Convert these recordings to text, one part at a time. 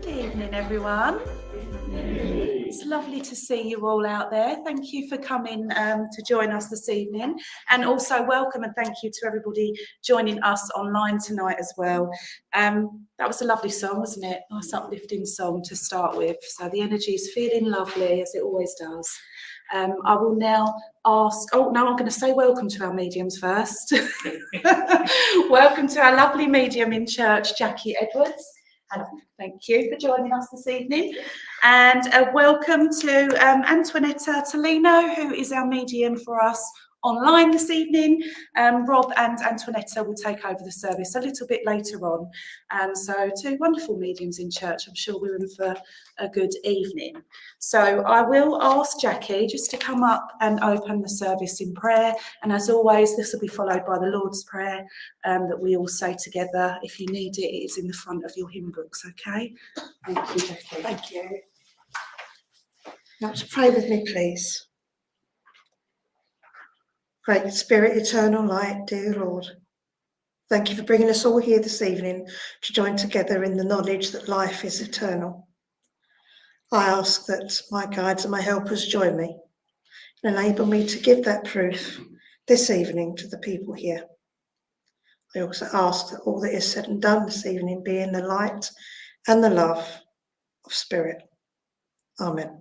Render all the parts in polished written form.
Evening, everyone. It's lovely to see you all out there. Thank you for coming to join us this evening, and also welcome and thank you to everybody joining us online tonight as well. That was a lovely song, wasn't it? Nice uplifting song to start with. So the energy is feeling lovely, as it always does. I will now ask, I'm going to say welcome to our mediums first. Welcome to our lovely medium in church, Jackie Edwards. And thank you for joining us this evening. And welcome to Antonietta Tulino, who is our medium for us online this evening. Rob and Antonietta will take over the service a little bit later on. So two wonderful mediums in church. I'm sure we're in for a good evening. So I will ask Jackie just to come up and open the service in prayer. And as always, this will be followed by the Lord's Prayer that we all say together. If you need it, it is in the front of your hymn books, okay? Thank you, Jackie. Thank you. Now to pray with me, please. Great Spirit, eternal light, dear Lord, thank you for bringing us all here this evening to join together in the knowledge that life is eternal. I ask that my guides and my helpers join me and enable me to give that proof this evening to the people here. I also ask that all that is said and done this evening be in the light and the love of Spirit. Amen.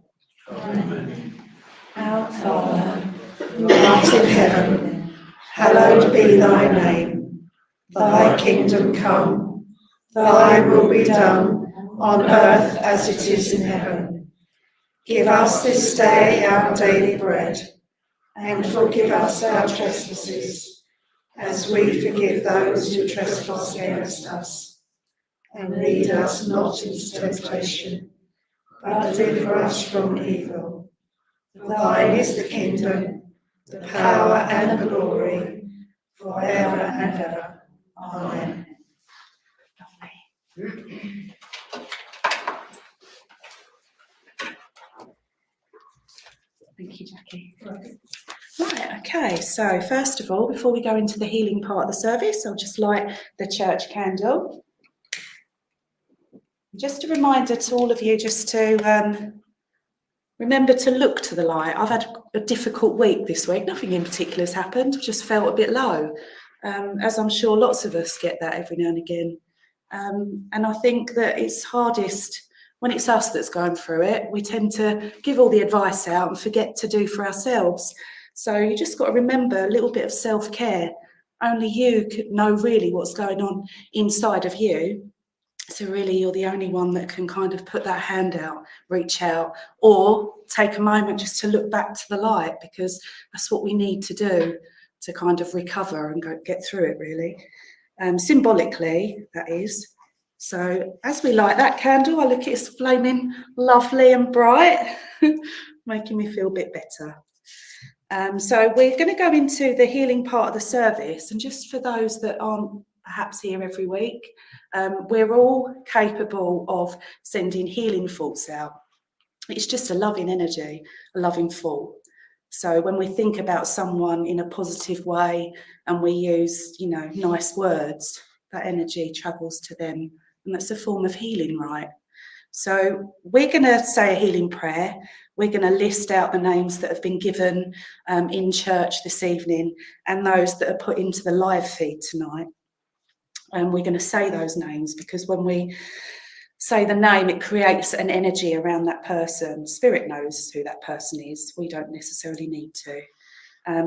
Amen. Our Father, who art in heaven, hallowed be thy name. Thy kingdom come, thy will be done on earth as it is in heaven. Give us this day our daily bread, and forgive us our trespasses, as we forgive those who trespass against us. And lead us not into temptation, but deliver us from evil. For thine is the kingdom, the power and the glory, forever and ever. Amen. Thank you, Jackie. Right, okay, so first of all, before we go into the healing part of the service, I'll just light the church candle. Just a reminder to all of you just to remember to look to the light. I've had a difficult week this week. Nothing in particular has happened. I've just felt a bit low, as I'm sure lots of us get that every now and again. And I think that it's hardest when it's us that's going through it. We tend to give all the advice out and forget to do for ourselves. So you just got to remember a little bit of self-care. Only you could know really what's going on inside of you. So really you're the only one that can kind of put that hand out, reach out, or take a moment just to look back to the light, because that's what we need to do to kind of recover and get through it really. Symbolically, that is. So as we light that candle, I look at it's flaming lovely and bright, making me feel a bit better. So we're going to go into the healing part of the service, and just for those that aren't perhaps here every week, we're all capable of sending healing thoughts out. It's just a loving energy, a loving thought. So when we think about someone in a positive way and we use, nice words, that energy travels to them, and that's a form of healing, right? So we're going to say a healing prayer. We're going to list out the names that have been given in church this evening and those that are put into the live feed tonight. And we're going to say those names because when we say the name, it creates an energy around that person. Spirit knows who that person is. We don't necessarily need to.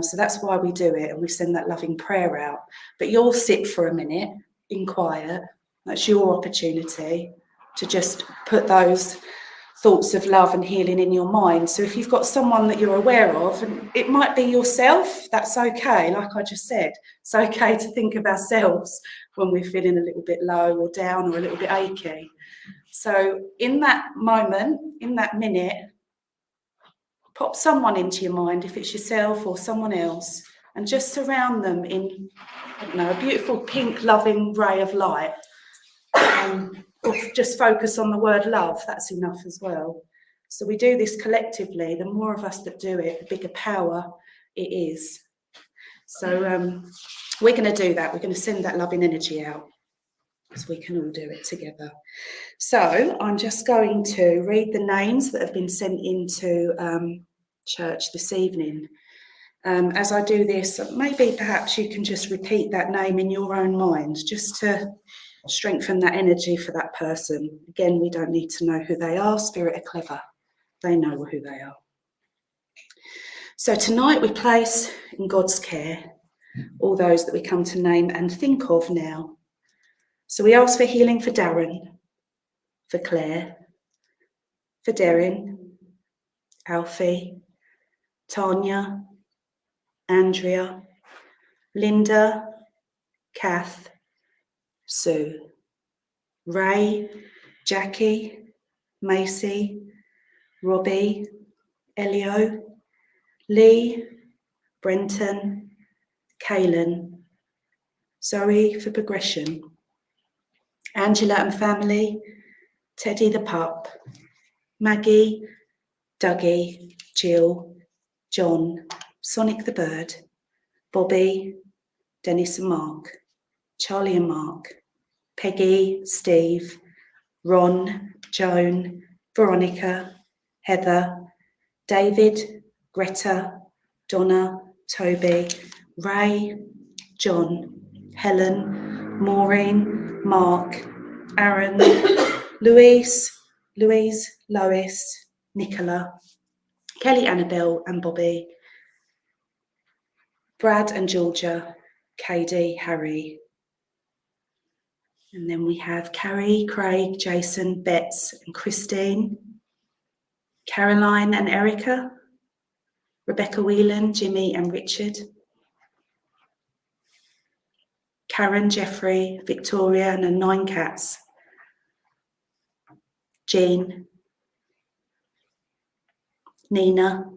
So that's why we do it, and we send that loving prayer out. But you'll sit for a minute in quiet. That's your opportunity to just put those thoughts of love and healing in your mind. So if you've got someone that you're aware of, and it might be yourself, that's okay. Like I just said, it's okay to think of ourselves when we're feeling a little bit low or down or a little bit achy. So in that moment, in that minute, pop someone into your mind, if it's yourself or someone else, and just surround them in, a beautiful pink loving ray of light. Or just focus on the word love, that's enough as well. So we do this collectively. The more of us that do it, the bigger power it is. So we're going to do that. We're going to send that loving energy out, so we can all do it together. So I'm just going to read the names that have been sent into church this evening. As I do this, maybe perhaps you can just repeat that name in your own mind, just to strengthen that energy for that person. Again, we don't need to know who they are. Spirit are clever. They know who they are. So tonight we place in God's care all those that we come to name and think of now. So we ask for healing for Darren, for Claire, for Darren, Alfie, Tanya, Andrea, Linda, Kath, Sue, Ray, Jackie, Macy, Robbie, Elio, Lee, Brenton, Kaylin, Zoe for progression, Angela and family, Teddy the pup, Maggie, Dougie, Jill, John, Sonic the bird, Bobby, Dennis and Mark, Charlie and Mark, Peggy, Steve, Ron, Joan, Veronica, Heather, David, Greta, Donna, Toby, Ray, John, Helen, Maureen, Mark, Aaron, Louise, Lois, Nicola, Kelly, Annabelle and Bobby, Brad and Georgia, Katie, Harry. And then we have Carrie, Craig, Jason, Bets and Christine, Caroline and Erica, Rebecca Whelan, Jimmy and Richard, Karen, Jeffrey, Victoria, and her 9 cats. Jean, Nina,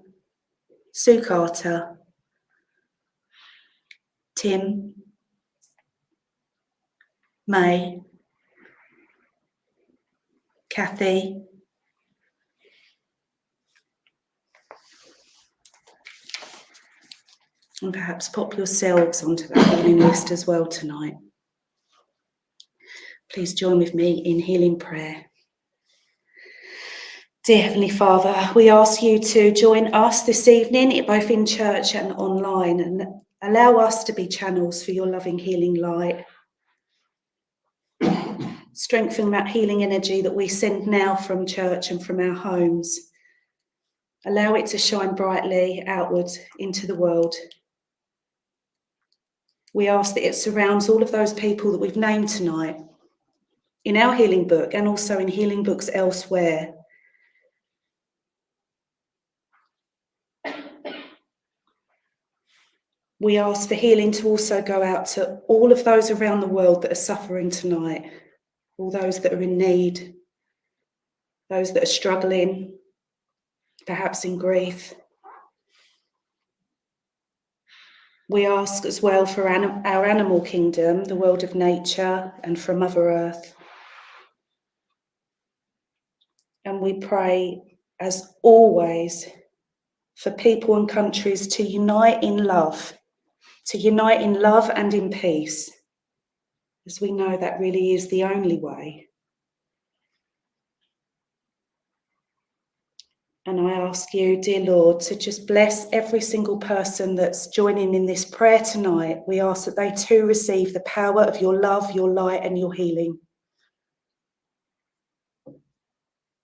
Sue Carter, Tim, May, Kathy, and perhaps pop yourselves onto that healing list as well tonight. Please join with me in healing prayer. Dear Heavenly Father, we ask you to join us this evening, both in church and online, and allow us to be channels for your loving healing light. Strengthen that healing energy that we send now from church and from our homes. Allow it to shine brightly outwards into the world. We ask that it surrounds all of those people that we've named tonight in our healing book and also in healing books elsewhere. We ask for healing to also go out to all of those around the world that are suffering tonight, all those that are in need, those that are struggling, perhaps in grief. We ask as well for our animal kingdom, the world of nature, and for Mother Earth. And we pray, as always, for people and countries to unite in love and in peace, as we know that really is the only way. And I ask you, dear Lord, to just bless every single person that's joining in this prayer tonight. We ask that they too receive the power of your love, your light, and your healing.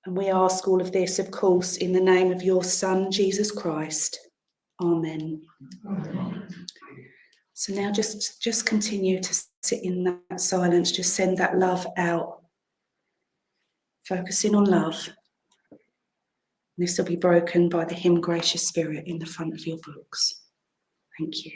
And we ask all of this, of course, in the name of your Son, Jesus Christ. Amen. Amen. So now just continue to sit in that silence. Just send that love out. Focusing on love. This will be broken by the hymn Gracious Spirit in the front of your books. Thank you.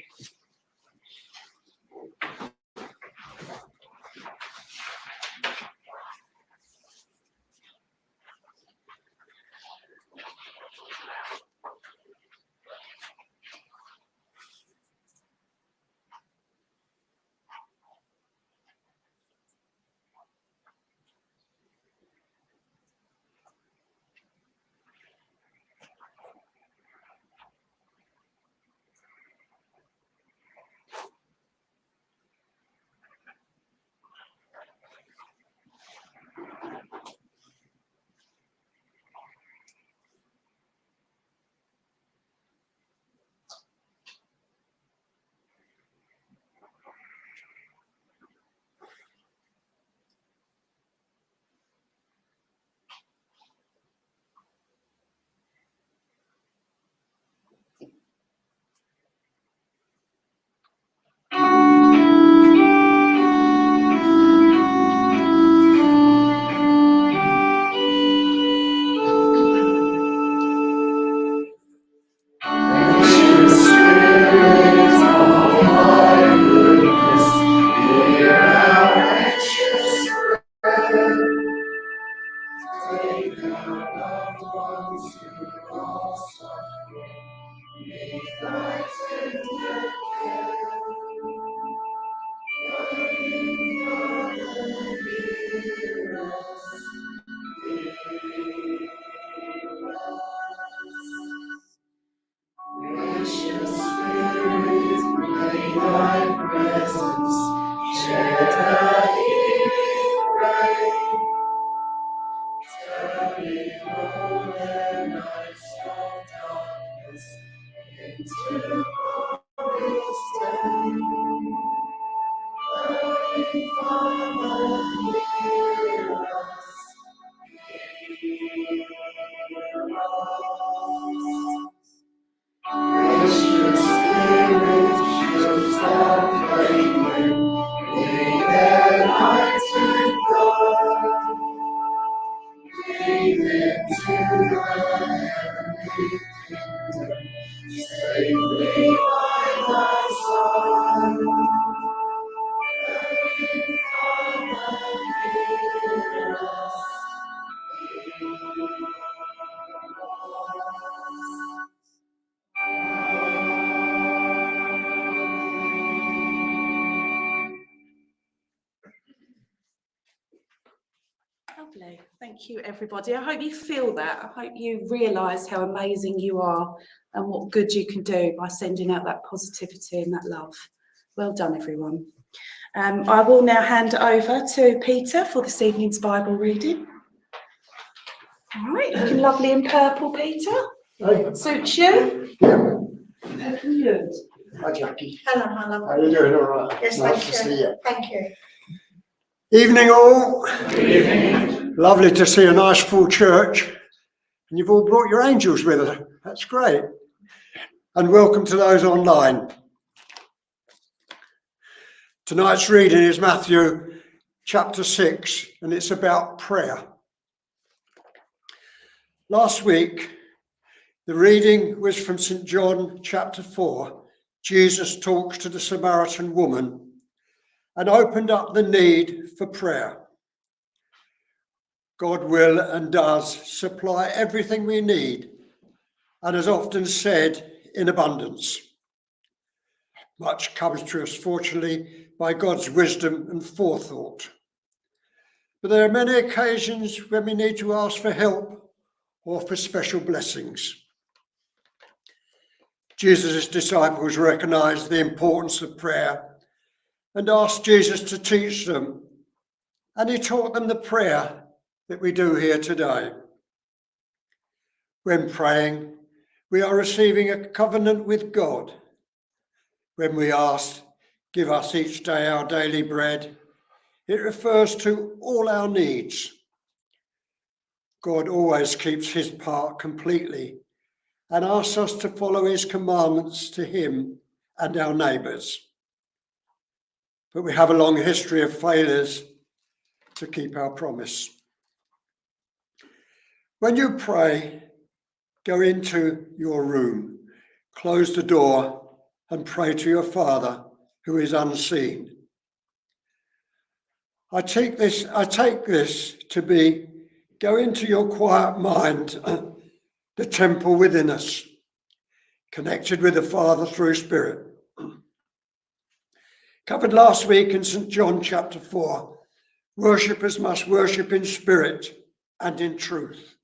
Lovely. Thank you, everybody. I hope you feel that. I hope you realise how amazing you are and what good you can do by sending out that positivity and that love. Well done, everyone. I will now hand over to Peter for this evening's Bible reading. All right, looking lovely in purple, Peter. Hey. Suits you? Yeah. Looking good. Hi, Jackie. Hello, my love. How are you doing? All right. Yes, Nice thank to you. see you. Thank you. Evening, all. Evening. Lovely to see a nice full church. And you've all brought your angels with us. That's great. And welcome to those online. Tonight's reading is Matthew chapter 6, and it's about prayer. Last week, the reading was from St. John chapter 4. Jesus talks to the Samaritan woman and opened up the need for prayer. God will and does supply everything we need, and as often said, in abundance. Much comes to us, fortunately, by God's wisdom and forethought. But there are many occasions when we need to ask for help or for special blessings. Jesus' disciples recognized the importance of prayer and asked Jesus to teach them, and he taught them the prayer that we do here today. When praying, we are receiving a covenant with God. When we ask, "Give us each day our daily bread," it refers to all our needs. God always keeps his part completely and asks us to follow his commandments to him and our neighbours. But we have a long history of failures to keep our promise. When you pray, go into your room, close the door, and pray to your Father who is unseen. I take this to be go into your quiet mind, the temple within us, connected with the Father through Spirit. Covered last week in St. John chapter 4, worshippers must worship in spirit and in truth.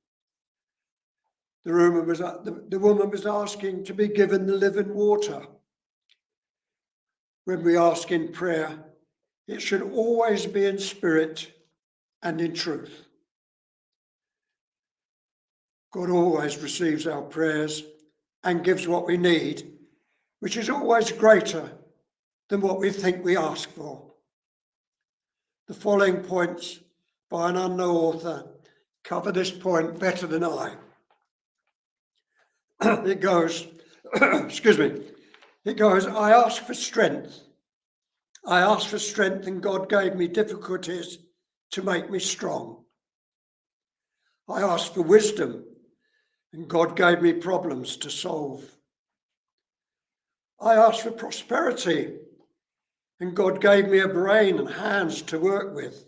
The woman was asking to be given the living water. When we ask in prayer, it should always be in spirit and in truth. God always receives our prayers and gives what we need, which is always greater than what we think we ask for. The following points by an unknown author cover this point better than I. It goes, I asked for strength. I asked for strength and God gave me difficulties to make me strong. I asked for wisdom and God gave me problems to solve. I asked for prosperity and God gave me a brain and hands to work with.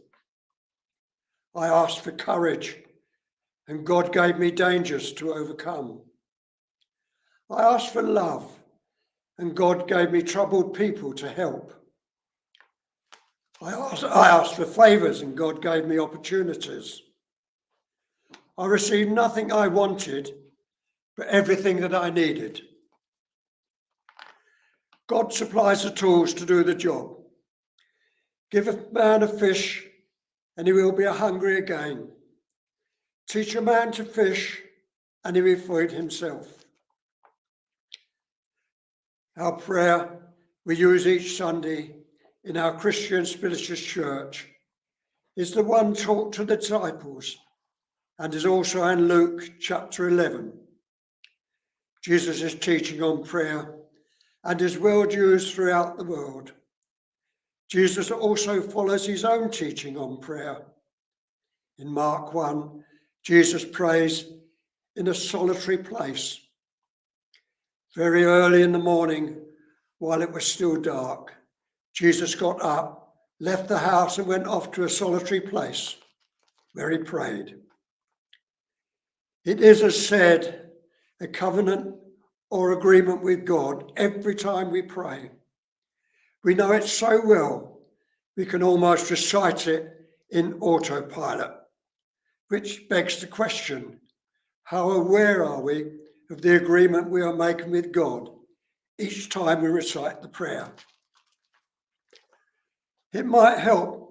I asked for courage and God gave me dangers to overcome. I asked for love and God gave me troubled people to help. I asked for favours and God gave me opportunities. I received nothing I wanted, but everything that I needed. God supplies the tools to do the job. Give a man a fish and he will be hungry again. Teach a man to fish and he will feed himself. Our prayer we use each Sunday in our Christian Spiritualist church is the one taught to the disciples and is also in Luke chapter 11. Jesus is teaching on prayer and is well used throughout the world. Jesus also follows his own teaching on prayer. In Mark 1, Jesus prays in a solitary place. Very early in the morning, while it was still dark, Jesus got up, left the house and went off to a solitary place. where he prayed. It is, as said, a covenant or agreement with God every time we pray. We know it so well, we can almost recite it in autopilot, which begs the question, how aware are we of the agreement we are making with God each time we recite the prayer? It might help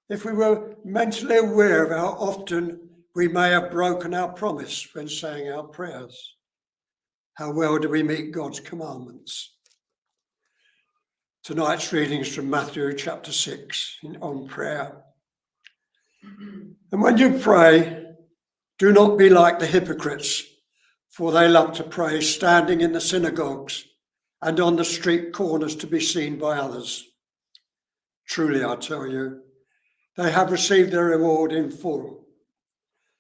if we were mentally aware of how often we may have broken our promise when saying our prayers. How well do we meet God's commandments? Tonight's reading is from Matthew chapter 6 on prayer. And when you pray, do not be like the hypocrites, for they love to pray standing in the synagogues and on the street corners to be seen by others. Truly, I tell you, they have received their reward in full.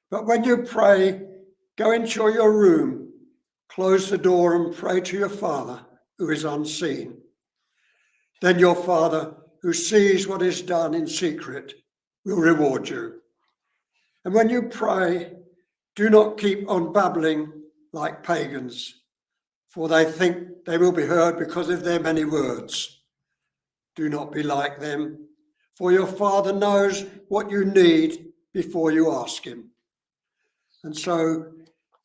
But when you pray, go into your room, close the door and pray to your Father who is unseen. Then your Father who sees what is done in secret will reward you. And when you pray, do not keep on babbling like pagans, for they think they will be heard because of their many words. Do not be like them, for your Father knows what you need before you ask him. And so,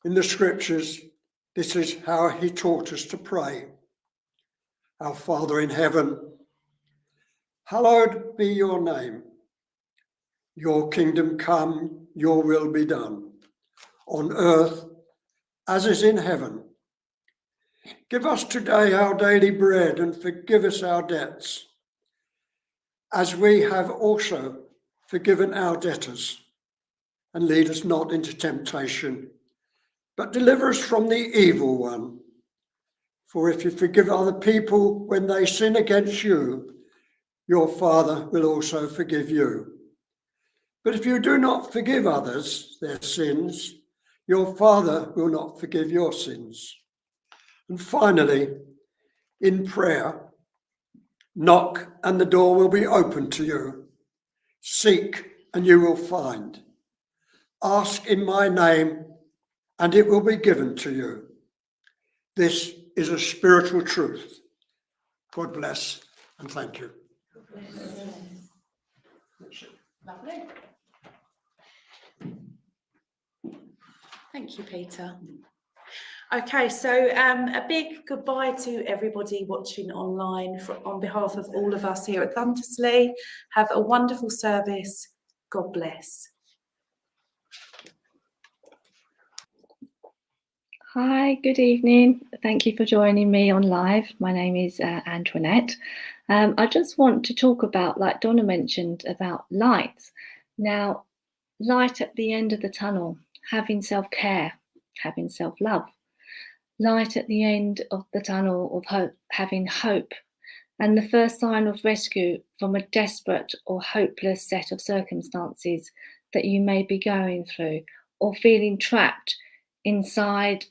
in the scriptures, this is how he taught us to pray. Our Father in heaven, hallowed be your name. Your kingdom come, your will be done, on earth as is in heaven. Give us today our daily bread and forgive us our debts, as we have also forgiven our debtors. And lead us not into temptation, but deliver us from the evil one. For if you forgive other people when they sin against you, your Father will also forgive you. But if you do not forgive others their sins, your Father will not forgive your sins. And finally, in prayer, knock and the door will be opened to you. Seek and you will find. Ask in my name and it will be given to you. This is a spiritual truth. God bless and thank you. Lovely. Thank you, Peter. Okay, so a big goodbye to everybody watching online on behalf of all of us here at Guntersley. Have a wonderful service. God bless. Hi, good evening. Thank you for joining me on live. My name is Antonietta. I just want to talk about, like Donna mentioned, about light. Now, light at the end of the tunnel, having self-care, having self-love. Light at the end of the tunnel of hope, having hope. And the first sign of rescue from a desperate or hopeless set of circumstances that you may be going through or feeling trapped inside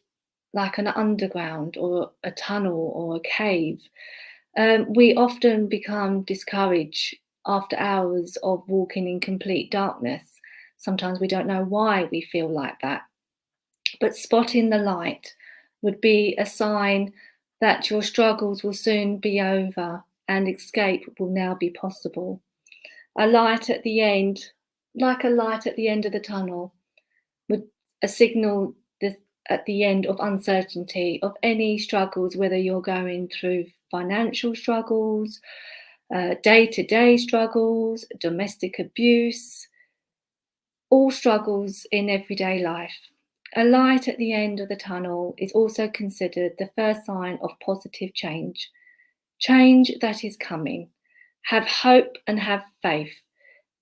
like an underground or a tunnel or a cave. We often become discouraged after hours of walking in complete darkness. Sometimes we don't know why we feel like that. But spotting the light would be a sign that your struggles will soon be over and escape will now be possible. A light at the end, like a light at the end of the tunnel, would a signal at the end of uncertainty of any struggles, whether you're going through financial struggles, day-to-day struggles, domestic abuse, all struggles in everyday life. A light at the end of the tunnel is also considered the first sign of positive change. Change that is coming. Have hope and have faith.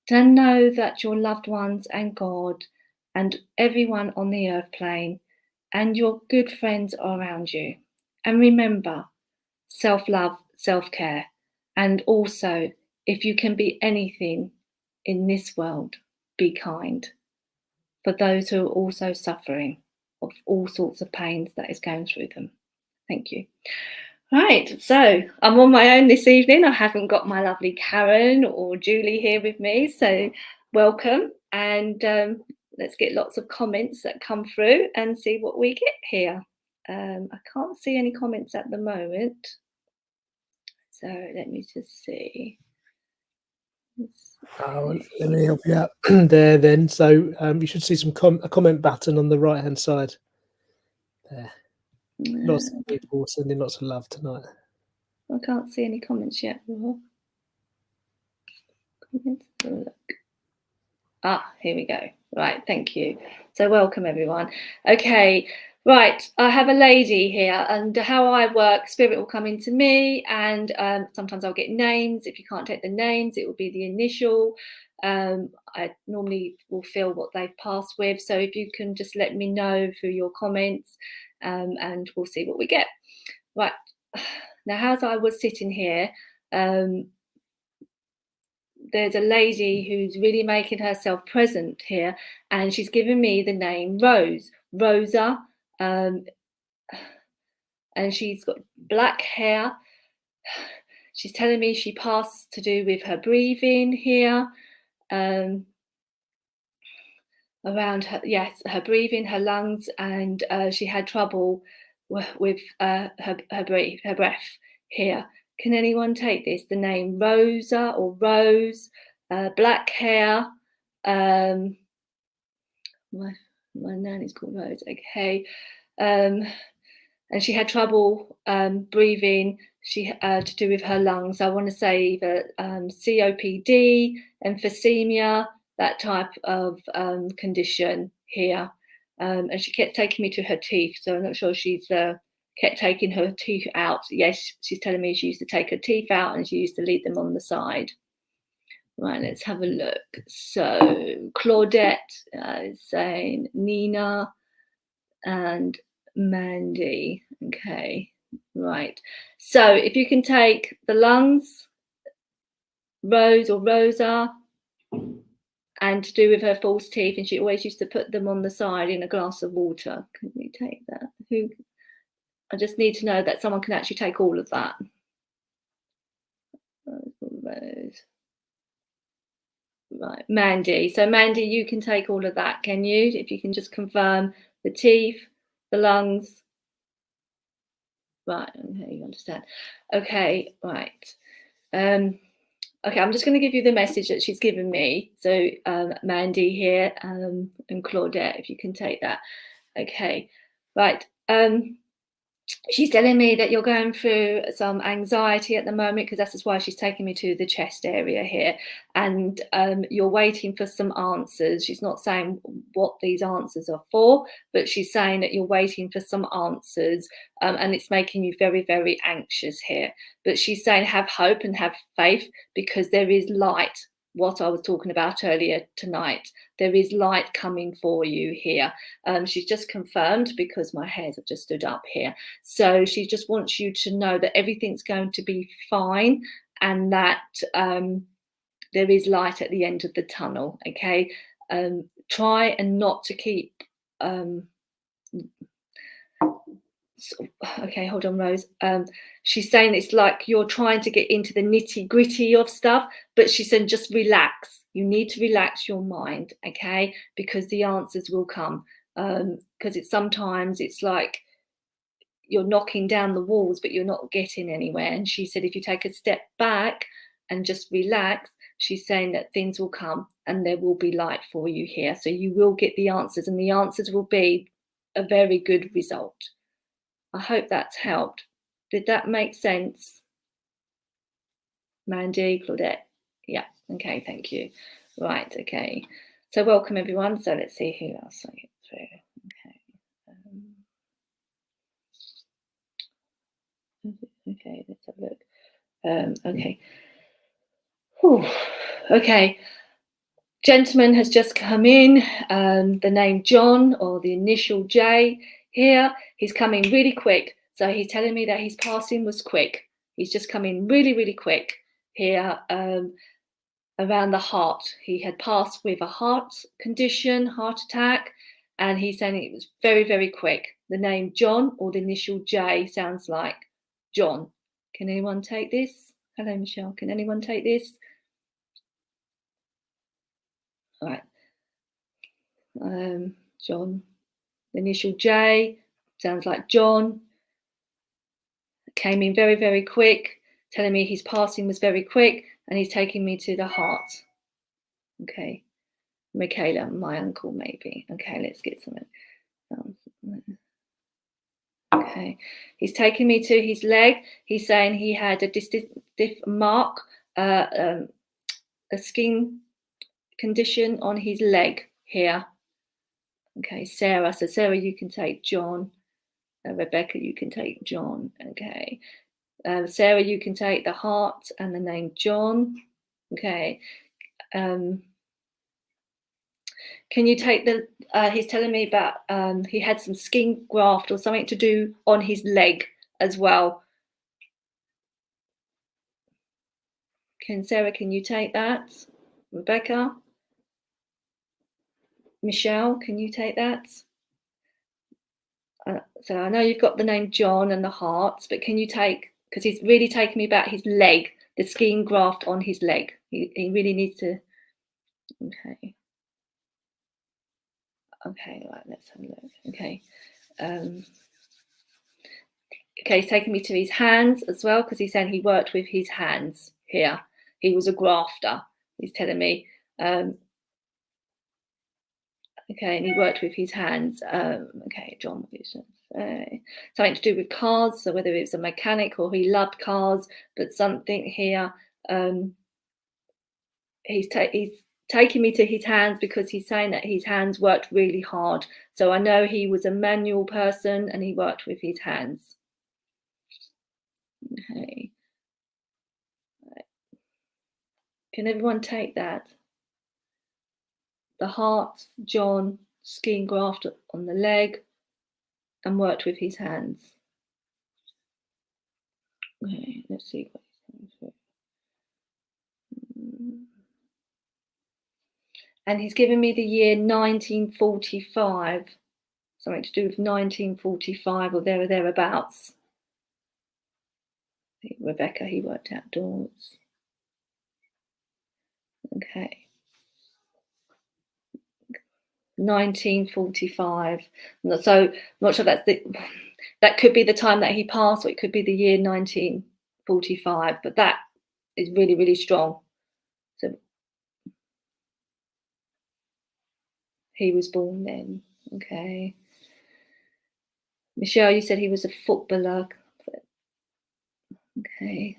To know that your loved ones and God and everyone on the earth plane and your good friends are around you. And remember, self-love, self-care. And also, if you can be anything in this world, be kind. For those who are also suffering of all sorts of pains that is going through them. Thank you. Right, so I'm on my own this evening. I haven't got my lovely Karen or Julie here with me, so welcome. and let's get lots of comments that come through and see what we get here. I can't see any comments at the moment, so let me just see. Let me help you out there then. So you should see some a comment button on the right hand side there. Lots of people sending lots of love tonight. I can't see any comments yet. Look. Ah, here we go. Right, thank you. So welcome everyone. Okay, right, I have a lady here, and how I work, spirit will come into me, and sometimes I'll get names. If you can't take the names, it will be the initial. I normally will feel what they've passed with, so if you can just let me know through your comments, and we'll see what we get. Right, now as I was sitting here, there's a lady who's really making herself present here, and she's given me the name Rosa, and she's got black hair. She's telling me she passed to do with her breathing here, around her, yes, her breathing, her lungs, and she had trouble with her breath here. Can anyone take this? The name Rosa or Rose, black hair. My nanny's called Rose. Okay, and she had trouble breathing. She to do with her lungs. I want to say either COPD, emphysema, that type of condition here. And she kept taking me to her teeth, so I'm not sure she's kept taking her teeth out. Yes, she's telling me she used to take her teeth out and she used to leave them on the side. Right, let's have a look. So Claudette is saying Nina and Mandy. Okay, right. So if you can take the lungs, Rose or Rosa, and to do with her false teeth, and she always used to put them on the side in a glass of water. Can you take that? I just need to know that someone can actually take all of that. Rose. Right, Mandy. So Mandy, you can take all of that, can you? If you can just confirm the teeth, the lungs. Right, okay, you understand. Okay, right. Okay, I'm just going to give you the message that she's given me. So Mandy here and Claudette, if you can take that. Okay, right. She's telling me that you're going through some anxiety at the moment, because that's why she's taking me to the chest area here, and you're waiting for some answers. She's not saying what these answers are for, but she's saying that you're waiting for some answers, and it's making you very, very anxious here. But she's saying have hope and have faith, because there is light. What I was talking about earlier tonight, there is light coming for you here. She's just confirmed, because my hairs have just stood up here. So she just wants you to know that everything's going to be fine, and that there is light at the end of the tunnel. Okay, try and not to keep okay, hold on, Rose. She's saying it's like you're trying to get into the nitty-gritty of stuff, but she said just relax. You need to relax your mind, okay, because the answers will come. Because sometimes it's like you're knocking down the walls, but you're not getting anywhere. And she said if you take a step back and just relax, she's saying that things will come and there will be light for you here. So you will get the answers, and the answers will be a very good result. I hope that's helped. Did that make sense? Mandy, Claudette? Yeah, okay, thank you. Right, okay. So welcome everyone. So let's see who else I get through. Okay, let's have a look. Okay. Whew. Okay. Gentleman has just come in, the name John, or the initial J here. He's coming really quick. So he's telling me that his passing was quick. He's just coming really, really quick here, around the heart. He had passed with a heart condition, heart attack, and he's saying it was very, very quick. The name John, or the initial J, sounds like John. Can anyone take this? Hello, Michelle. Can anyone take this? All right. John, the initial J, sounds like John. Came in very, very quick, telling me his passing was very quick, and he's taking me to the heart. Okay. Michaela, my uncle, maybe. Okay, let's get something. Okay, he's taking me to his leg. He's saying he had a distinctive mark, a skin condition on his leg here. Okay, Sarah. So Sarah, you can take John. Rebecca, you can take John. Okay. Sarah, you can take the heart and the name John. Okay. Can you take the, he's telling me about, he had some skin graft or something to do on his leg as well. Sarah, can you take that? Rebecca? Michelle, can you take that? So I know you've got the name John and the hearts, but can you take, because he's really taking me about his leg, the skin graft on his leg. He really needs to, okay. Okay, right, let's have a look. Okay. Okay, he's taking me to his hands as well, because he's saying he worked with his hands here. He was a grafter, he's telling me. Okay, and he worked with his hands. Okay, John, something to do with cars, so whether it's a mechanic or he loved cars, but something here. He's taking me to his hands because he's saying that his hands worked really hard. So I know he was a manual person and he worked with his hands. Okay. Right. Can everyone take that? The heart, John, skin graft on the leg, and worked with his hands. Okay, let's see what he's saying. And he's given me the year 1945, something to do with 1945 or there or thereabouts. Rebecca, he worked outdoors. Okay. 1945. So I'm not sure that could be the time that he passed, or it could be the year 1945, but that is really, really strong. So he was born then. Okay. Michelle, you said he was a footballer. Okay.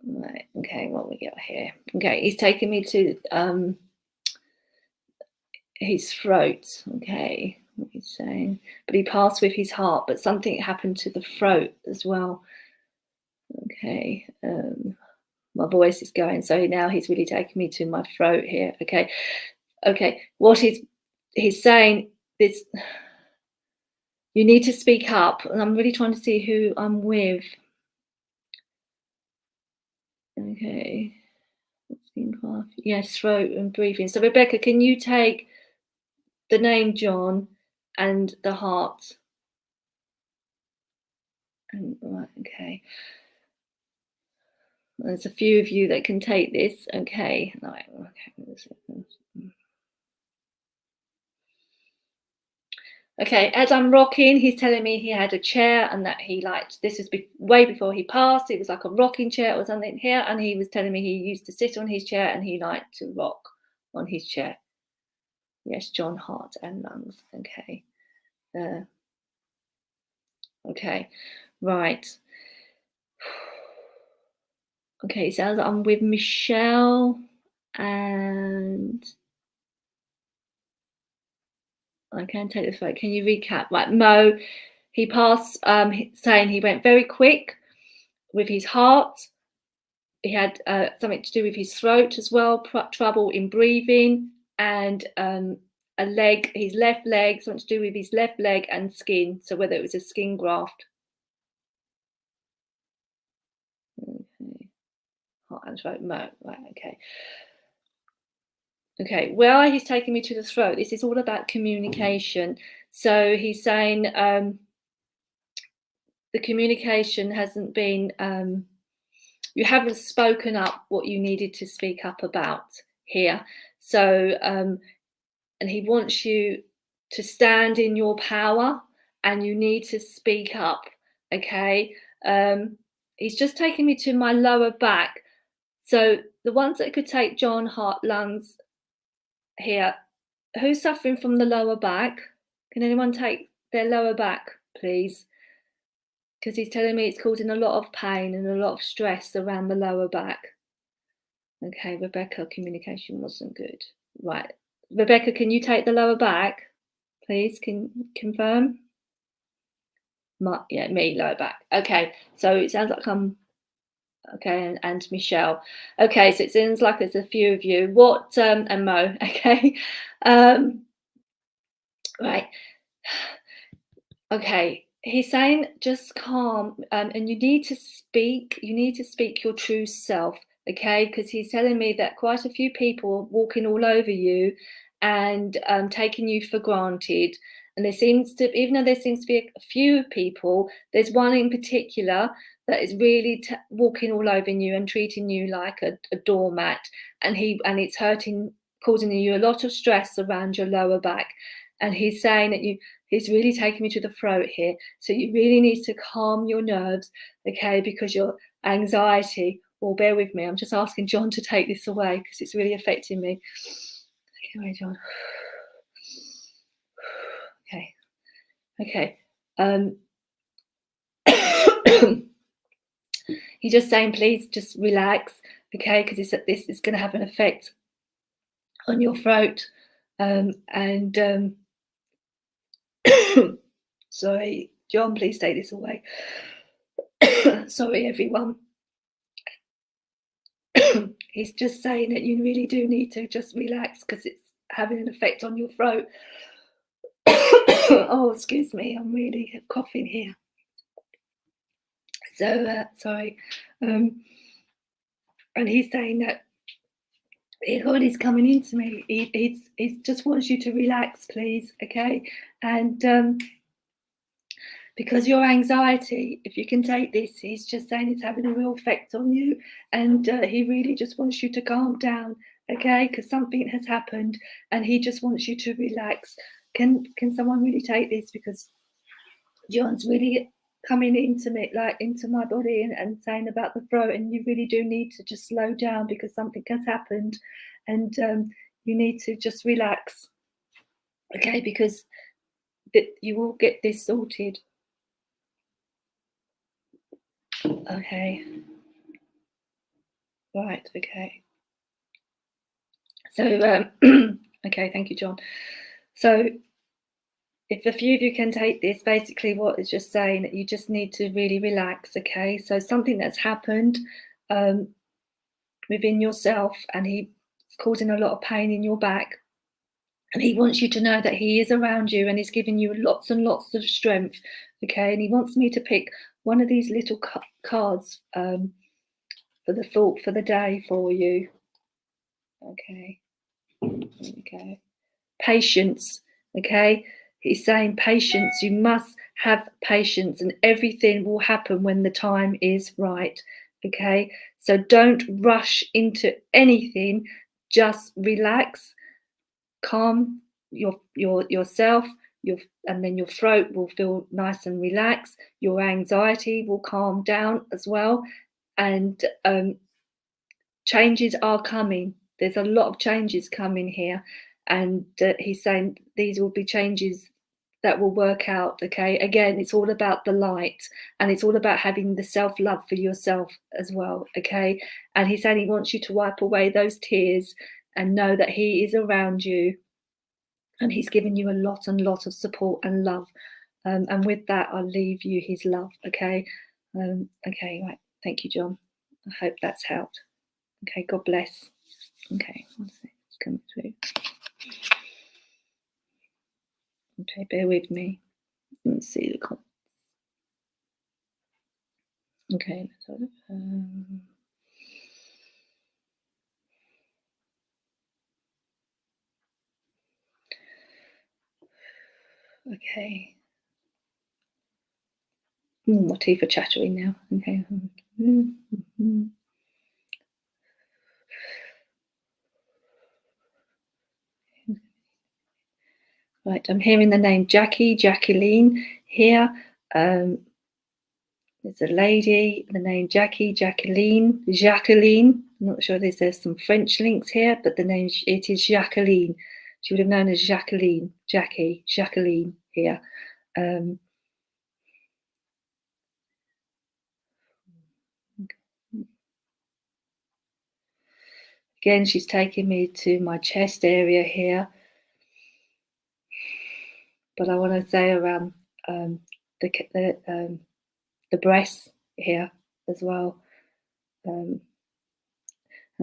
Right. Okay, what we got here? Okay, he's taking me to his throat. Okay, what he's saying. But he passed with his heart, but something happened to the throat as well. Okay. My voice is going, so now he's really taking me to my throat here. Okay. Okay. What he's saying is, you need to speak up, and I'm really trying to see who I'm with. Okay. Yes, throat and breathing. So Rebecca, can you take the name John and the heart? And right, okay. There's a few of you that can take this. Okay. Right, okay. Okay, as I'm rocking, he's telling me he had a chair and that he liked, this was way before he passed, it was like a rocking chair or something here, and he was telling me he used to sit on his chair and he liked to rock on his chair. Yes, John, heart and lungs. Okay. Okay, right. Okay, sounds like I'm with Michelle and I can take this right. Can you recap? Right, Mo, he passed saying he went very quick with his heart. He had something to do with his throat as well, trouble in breathing, and a leg, his left leg, something to do with his left leg and skin. So whether it was a skin graft. Okay. Heart and throat, Mo. Right, okay. Okay, where he's taking me to the throat, this is all about communication. So he's saying the communication hasn't been, you haven't spoken up what you needed to speak up about here. So and he wants you to stand in your power, and you need to speak up. Okay. He's just taking me to my lower back. So the ones that could take John, heart, lungs here. Who's suffering from the lower back? Can anyone take their lower back, please? Because he's telling me it's causing a lot of pain and a lot of stress around the lower back. Okay, Rebecca, communication wasn't good. Right. Rebecca, can you take the lower back, please? Can you confirm? Me, lower back. Okay, so it sounds like I'm okay, and Michelle. Okay, so it seems like there's a few of you. What and Mo, okay. Right. Okay, he's saying just calm, and you need to speak your true self, okay? Because he's telling me that quite a few people are walking all over you and taking you for granted. And there seems to, even though there seems to be a few people, there's one in particular that is really walking all over you and treating you like a doormat, and it's hurting, causing you a lot of stress around your lower back. And he's saying that he's really taking me to the throat here. So you really need to calm your nerves, okay? Because your anxiety, or bear with me, I'm just asking John to take this away because it's really affecting me. Take it away, John. Okay. He's just saying, please just relax, okay? Because this is going to have an effect on your throat. Sorry, John, please take this away. Sorry, everyone. He's just saying that you really do need to just relax because it's having an effect on your throat. Oh, excuse me, I'm really coughing here. So, sorry. And he's saying that God is coming into me. He just wants you to relax, please, okay? And because your anxiety, if you can take this, he's just saying it's having a real effect on you, and he really just wants you to calm down, okay? Because something has happened, and he just wants you to relax. Can someone really take this? Because John's really coming into me, like into my body, and saying about the throat, and you really do need to just slow down because something has happened, and you need to just relax, okay? Because you will get this sorted. Okay. Right, okay. So, okay, thank you, John. So, if a few of you can take this, basically what it's just saying that you just need to really relax, okay? So something that's happened within yourself, and he's causing a lot of pain in your back. And he wants you to know that he is around you and he's giving you lots and lots of strength, okay? And he wants me to pick one of these little cards for the thought for the day for you. Okay, there we go. Patience, okay? He's saying patience. You must have patience, and everything will happen when the time is right, okay? So don't rush into anything. Just relax, calm yourself, and then your throat will feel nice and relaxed. Your anxiety will calm down as well, and changes are coming. There's a lot of changes coming here, and he's saying these will be changes that will work out, okay? Again, it's all about the light, and it's all about having the self-love for yourself as well, okay? And he's saying he wants you to wipe away those tears and know that he is around you, and he's given you a lot and lot of support and love. And with that, I'll leave you his love, okay? Okay, right. Thank you, John. I hope that's helped. Okay, God bless. Okay, one second, it's coming through. Okay, bear with me. Let's see the comments. Okay, okay. My teeth are chattering now. Okay. Right, I'm hearing the name Jackie, Jacqueline here. There's a lady, the name Jackie, Jacqueline. I'm not sure there's some French links here, but the name, it is Jacqueline. She would have known as Jacqueline, Jackie, Jacqueline here. Again, she's taking me to my chest area here. But I want to say around the breasts here as well. And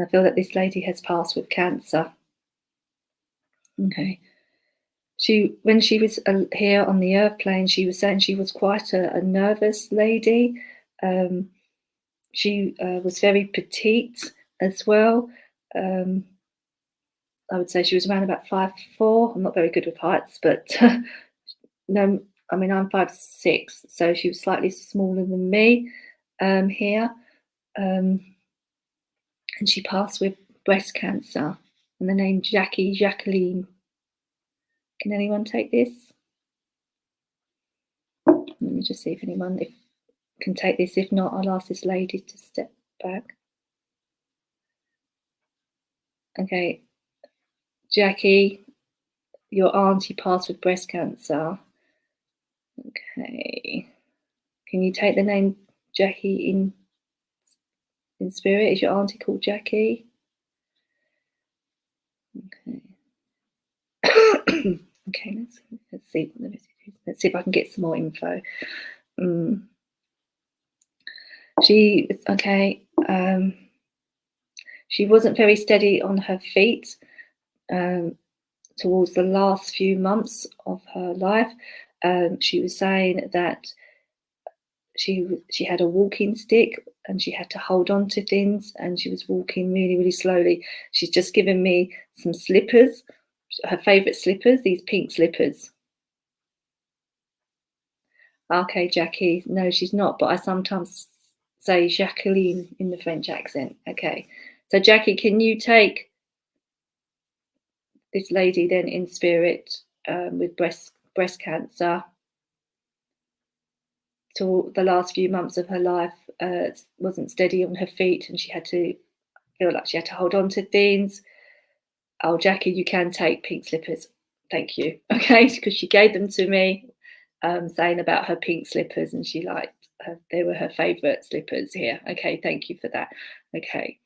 I feel that this lady has passed with cancer. Okay. When she was here on the earth plane, she was saying she was quite a nervous lady. She was very petite as well. I would say she was around about 5'4". I'm not very good with heights, but no, I mean, I'm 5'6", so she was slightly smaller than me here. And she passed with breast cancer. And the name Jacqueline. Can anyone take this? Let me just see if anyone can take this. If not, I'll ask this lady to step back. Okay, Jackie, your auntie passed with breast cancer. Okay, can you take the name Jackie in spirit? Is your auntie called Jackie? Okay. Okay, let's see. Let's see if I can get some more info. She wasn't very steady on her feet towards the last few months of her life. She was saying that she had a walking stick and she had to hold on to things, and she was walking really, really slowly. She's just given me some slippers, her favourite slippers, these pink slippers. Okay, Jackie, no, she's not, but I sometimes say Jacqueline in the French accent. Okay, so Jackie, can you take this lady then in spirit with breast cancer to the last few months of her life, wasn't steady on her feet, and she had to feel like she had to hold on to things. Oh, Jackie, you can take pink slippers. Thank you. Okay, because she gave them to me, saying about her pink slippers, and she liked they were her favourite slippers here. Okay, thank you for that. Okay.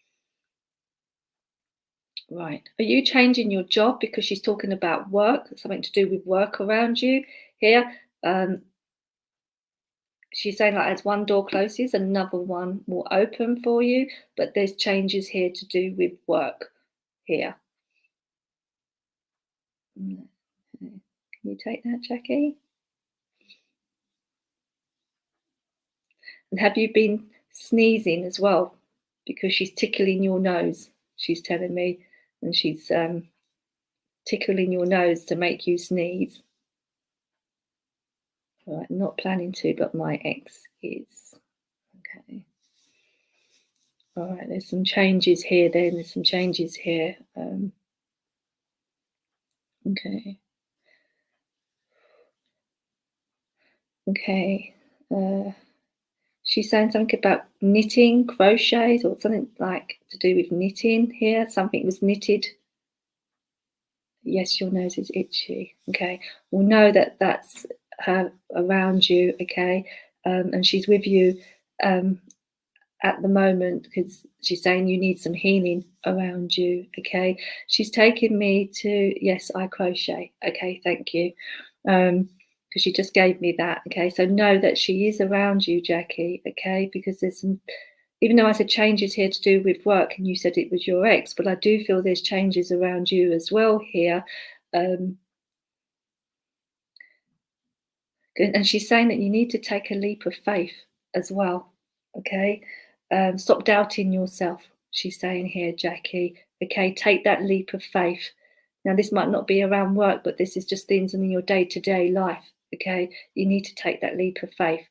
Right. Are you changing your job? Because she's talking about work, something to do with work around you here. She's saying like as one door closes, another one will open for you, but there's changes here to do with work here. Can you take that, Jackie? And have you been sneezing as well? Because she's tickling your nose, she's telling me, and she's tickling your nose to make you sneeze. All right, not planning to, but my ex is. Okay. All right, there's some changes here then. There's some changes here. Okay. Okay. She's saying something about knitting, crochets, or something like to do with knitting here. Something was knitted. Yes, your nose is itchy. Okay. We'll know that that's her around you. Okay. And she's with you at the moment because she's saying you need some healing around you. Okay. She's taking me to, yes, I crochet. Okay. Thank you. Because she just gave me that. Okay, so know that she is around you, Jackie. Okay, because there's some, even though I said changes here to do with work, and you said it was your ex, but I do feel there's changes around you as well here. And she's saying that you need to take a leap of faith as well. Okay, stop doubting yourself. She's saying here, Jackie. Okay, take that leap of faith. Now, this might not be around work, but this is just things in your day-to-day life. Okay, you need to take that leap of faith.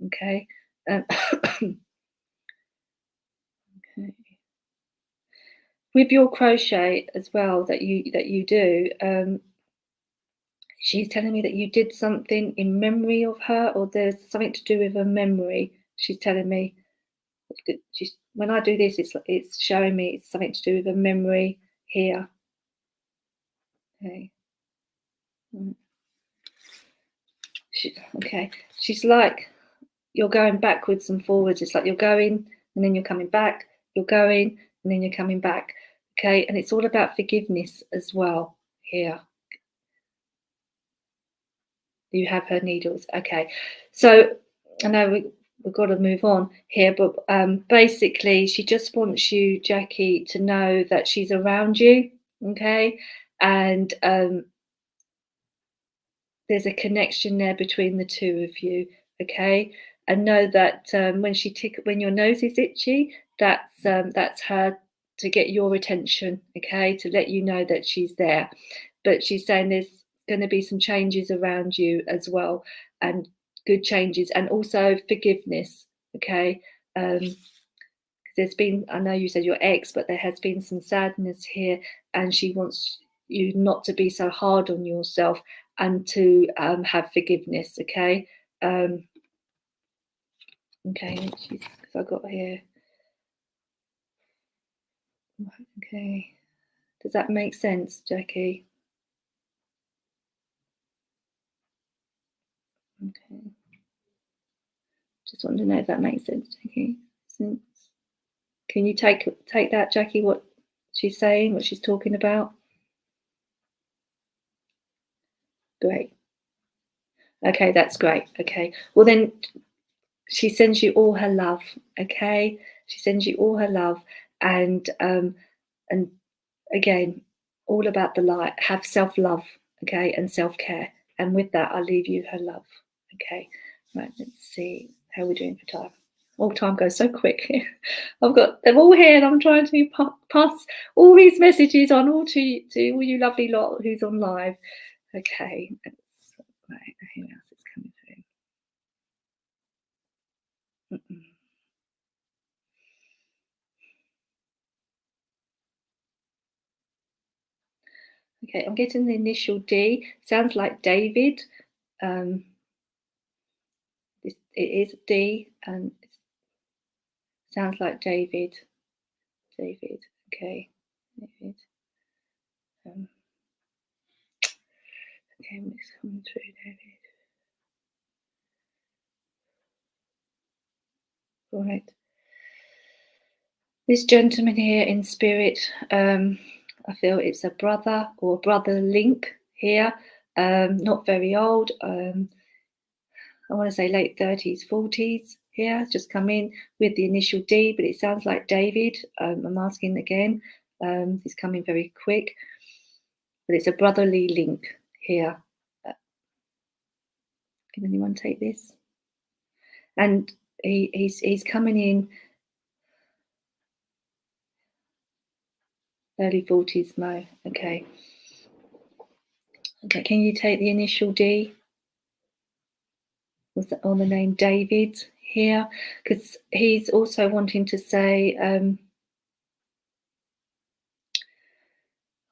Okay. Okay. With your crochet as well that you do, She's telling me that you did something in memory of her, or there's something to do with a memory. She's telling me. When I do this, it's showing me it's something to do with a memory here. Okay. Okay. She's like, you're going backwards and forwards. It's like you're going and then you're coming back. You're going and then you're coming back. Okay. And it's all about forgiveness as well here. You have her needles. Okay. So I know we've got to move on here, but basically she just wants you, Jackie, to know that she's around you. Okay. And there's a connection there between the two of you. Okay. And know that when your nose is itchy, that's her to get your attention. Okay. To let you know that she's there. But she's saying there's going to be some changes around you as well, and good changes, and also forgiveness. Okay. There's been, I know you said your ex, but there has been some sadness here, and she wants you not to be so hard on yourself and to have forgiveness. Okay. Okay. Because I got here. Okay. Does that make sense, Jackie? Okay. Just want to know if that makes sense, Jackie. Sense. Can you take that, Jackie, what she's saying, what she's talking about? Great. Okay, that's great. Okay. Well, then she sends you all her love. Okay. She sends you all her love, and again, all about the light. Have self-love, okay, and self-care. And with that, I'll leave you her love. Okay. Right, let's see how we're doing for time. All time goes so quick. I've got them all here, and I'm trying to pass all these messages on all to all you lovely lot who's on live. Okay. Right, who else is coming through? Okay, I'm getting the initial D. Sounds like David. It is D, and it sounds like David. David. Okay. David. Okay, it's coming through, David. All right. This gentleman here in spirit, I feel it's a brother or brother link here. Not very old. I want to say late 30s, 40s here. Just come in with the initial D, but it sounds like David. I'm asking again. He's coming very quick, but it's a brotherly link here. Can anyone take this? And he's coming in early 40s, Mo. Okay. Okay, can you take the initial D? Was that on the name David here? Because he's also wanting to say,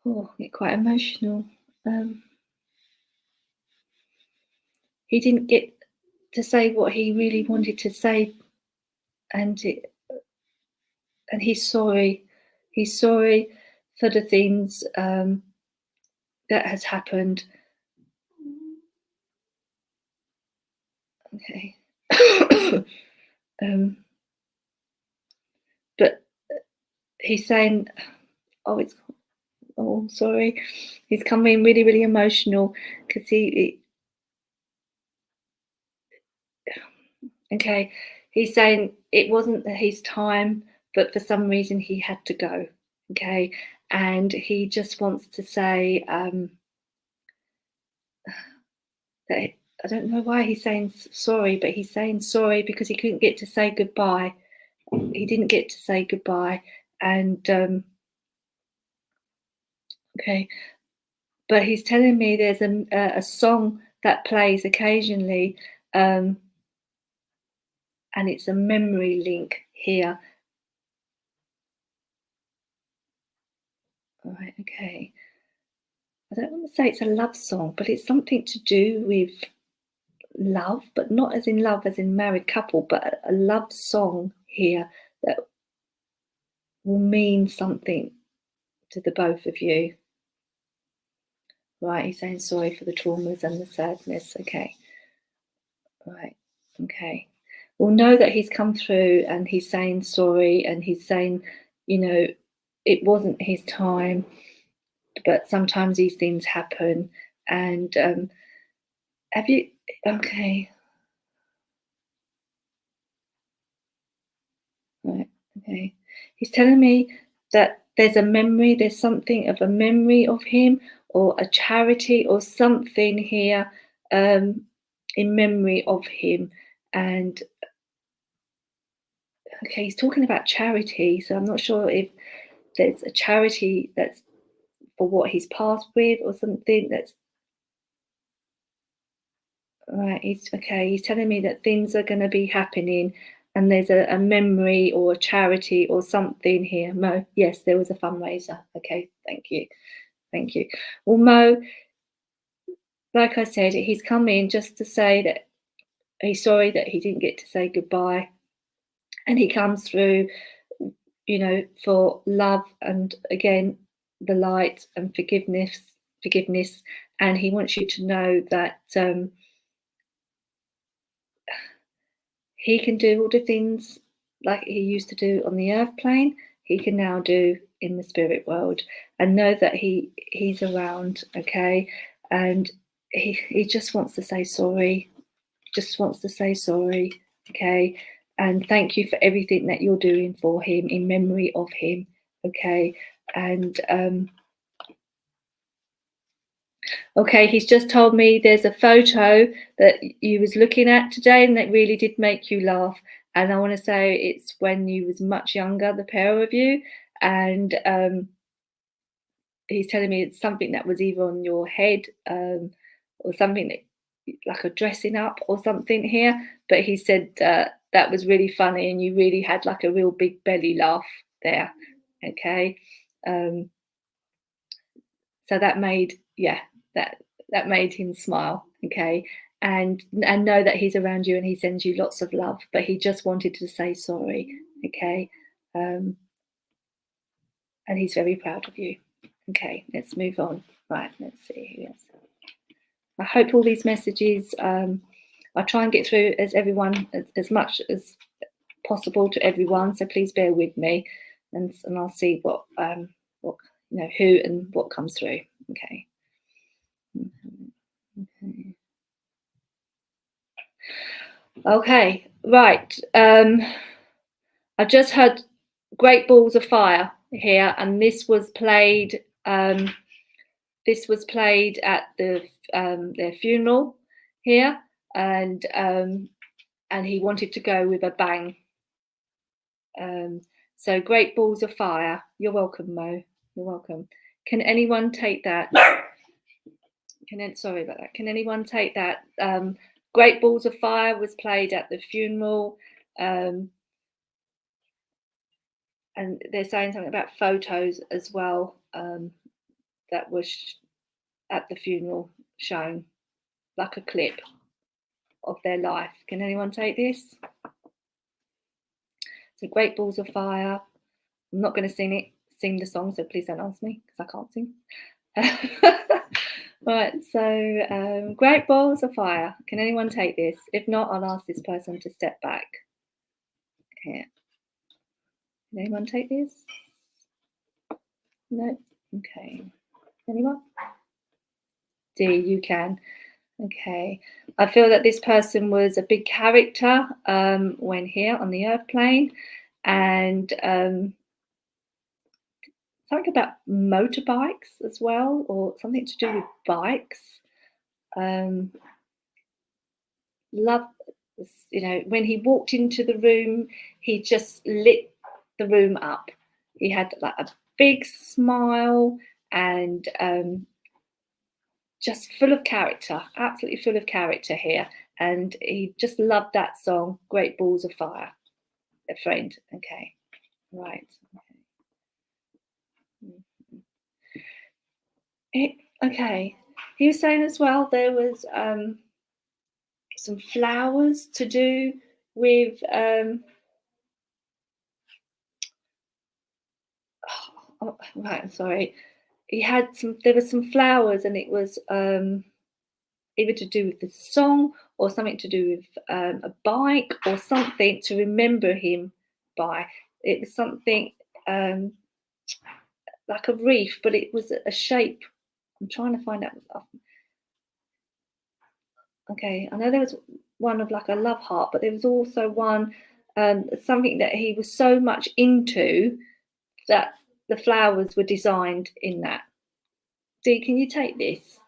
oh, I get quite emotional. He didn't get to say what he really wanted to say, and he's sorry. He's sorry for the things that has happened. Okay. But he's saying, oh, I'm sorry. He's coming really, really emotional because okay, he's saying it wasn't his time, but for some reason he had to go. Okay, and he just wants to say that I don't know why he's saying sorry, but he's saying sorry because he couldn't get to say goodbye. He didn't get to say goodbye, and okay, but he's telling me there's a song that plays occasionally, and it's a memory link here. All right, okay. I don't want to say it's a love song, but it's something to do with love, but not as in love as in married couple, but a love song here that will mean something to the both of you. Right, he's saying sorry for the traumas and the sadness. Okay. Right. Okay. We'll know that he's come through and he's saying sorry, and he's saying, you know, it wasn't his time, but sometimes these things happen. And have you, okay. Right. Okay. He's telling me that there's a memory, there's something of a memory of him, or a charity or something here in memory of him. And okay, he's talking about charity, so I'm not sure if there's a charity that's for what he's passed with or something that's right. He's telling me that things are going to be happening, and there's a memory or a charity or something here. Mo, yes, there was a fundraiser. Okay, thank you. Well, Mo, like I said, he's come in just to say that he's sorry that he didn't get to say goodbye, and he comes through, you know, for love and again the light and forgiveness, and he wants you to know that he can do all the things like he used to do on the earth plane, he can now do in the spirit world, and know that he's around, okay? And he just wants to say sorry, okay? And thank you for everything that you're doing for him in memory of him, okay? And okay, he's just told me there's a photo that you was looking at today and that really did make you laugh. And I want to say it's when you was much younger, the pair of you. And he's telling me it's something that was either on your head or something that, like a dressing up or something here. But he said that was really funny and you really had like a real big belly laugh there. Okay. So that made, that made him smile, okay, and know that he's around you and he sends you lots of love, but he just wanted to say sorry, okay, and he's very proud of you. Okay, let's move on. Right, let's see who else. I hope all these messages, I try and get through as much as possible to everyone, so please bear with me, and I'll see what you know, who and what comes through. Okay. Okay, right. I just heard Great Balls of Fire here, and this was played. This was played at their funeral here, and he wanted to go with a bang. So Great Balls of Fire. You're welcome, Mo. You're welcome. Can anyone take that? Sorry about that. Can anyone take that? Great Balls of Fire was played at the funeral, and they're saying something about photos as well that was at the funeral shown, like a clip of their life. Can anyone take this? So Great Balls of Fire. I'm not going to sing the song, so please don't ask me because I can't sing. Right, so Great Balls of Fire. Can anyone take this? If not, I'll ask this person to step back. Here. Can anyone take this? No? Okay. Anyone? D, you can. Okay. I feel that this person was a big character when here on the earth plane, and something about motorbikes as well, or something to do with bikes. Love, you know, when he walked into the room, he just lit the room up. He had like a big smile and just full of character, absolutely full of character here. And he just loved that song, Great Balls of Fire. A friend. Okay. Right. Okay. Okay. He was saying as well there was some flowers to do with right, I'm sorry. He had there were some flowers, and it was either to do with the song or something to do with a bike or something to remember him by. It was something like a wreath, but it was a shape. I'm trying to find out. Okay, I know there was one of like a love heart, but there was also one, something that he was so much into that the flowers were designed in that. Dee, can you take this?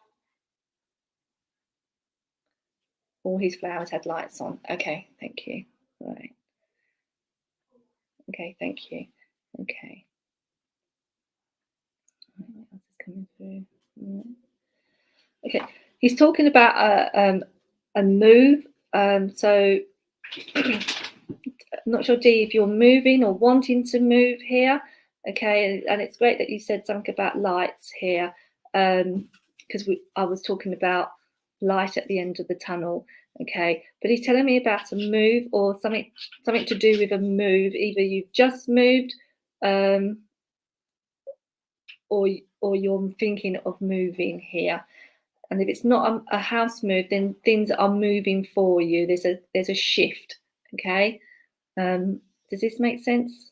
All his flowers had lights on. Okay, thank you. Right. Okay, thank you. Okay. What else is coming through? Okay, he's talking about a move. So I'm not sure, Dee, if you're moving or wanting to move here. Okay, and it's great that you said something about lights here, because I was talking about light at the end of the tunnel. Okay, but he's telling me about a move or something to do with a move. Either you've just moved, or you're thinking of moving here. And if it's not a house move, then things are moving for you. There's a shift. Okay, does this make sense,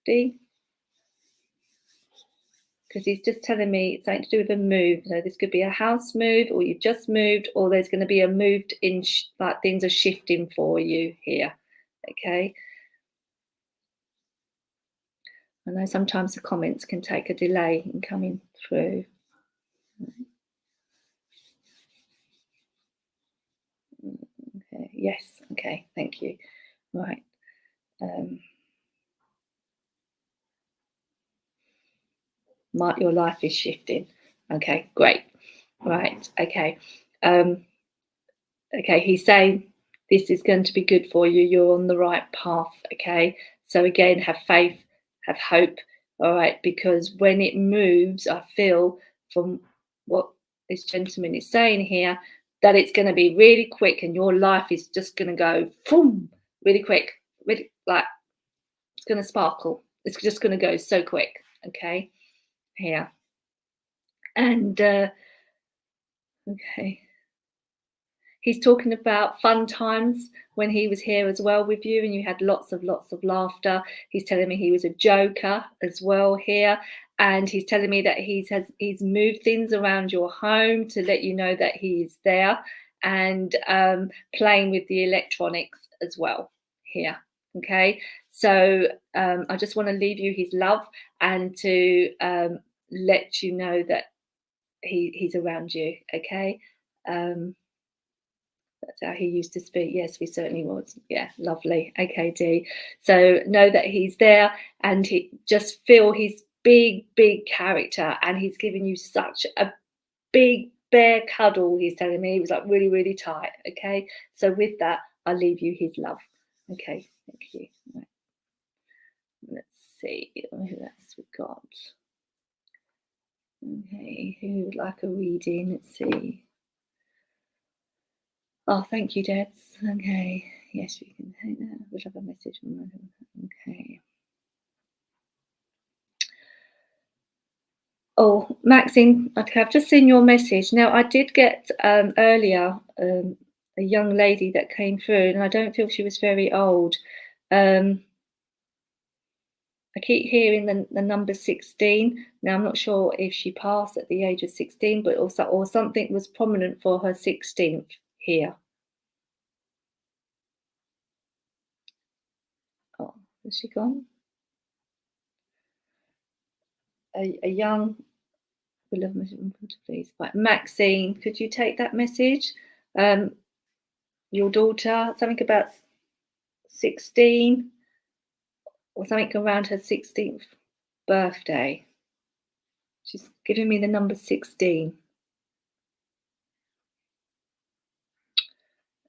Dee? Because he's just telling me it's something to do with a move. So this could be a house move, or you've just moved, or there's going to be a moved in, like things are shifting for you here. Okay. I know sometimes the comments can take a delay in coming through. Okay. Yes. Okay. Thank you. Right. Your life is shifting. Okay. Great. Right. Okay. Okay. He's saying this is going to be good for you. You're on the right path. Okay. So again, have faith, have hope. All right. Because when it moves, I feel from what this gentleman is saying here, that it's going to be really quick and your life is just going to go boom, really quick, really, like it's going to sparkle. It's just going to go so quick. Okay. Here. And okay. He's talking about fun times when he was here as well with you and you had lots of laughter. He's telling me he was a joker as well here. And he's telling me that he's moved things around your home to let you know that he's there, and playing with the electronics as well here. Okay, so I just want to leave you his love and to let you know that he's around you. Okay. That's how he used to speak. Yes, we certainly was. Yeah, lovely. Okay, Dee. So know that he's there, and he just feel his big character, and he's giving you such a big bear cuddle. He's telling me he was like really tight. Okay, so with that, I'll leave you his love. Okay, thank you. Right. Let's see who else we got. Okay, who would like a reading? Let's see. Oh, thank you, Debs. Okay. Yes, we can take that. We'll have a message. Okay. Oh, Maxine, okay, I've just seen your message. Now, I did get earlier a young lady that came through, and I don't feel she was very old. I keep hearing the number 16. Now, I'm not sure if she passed at the age of 16, but also or something was prominent for her 16th here. Oh, has she gone? A young, please. Right, Maxine, could you take that message? Your daughter, something about 16 or something around her 16th birthday. She's giving me the number 16.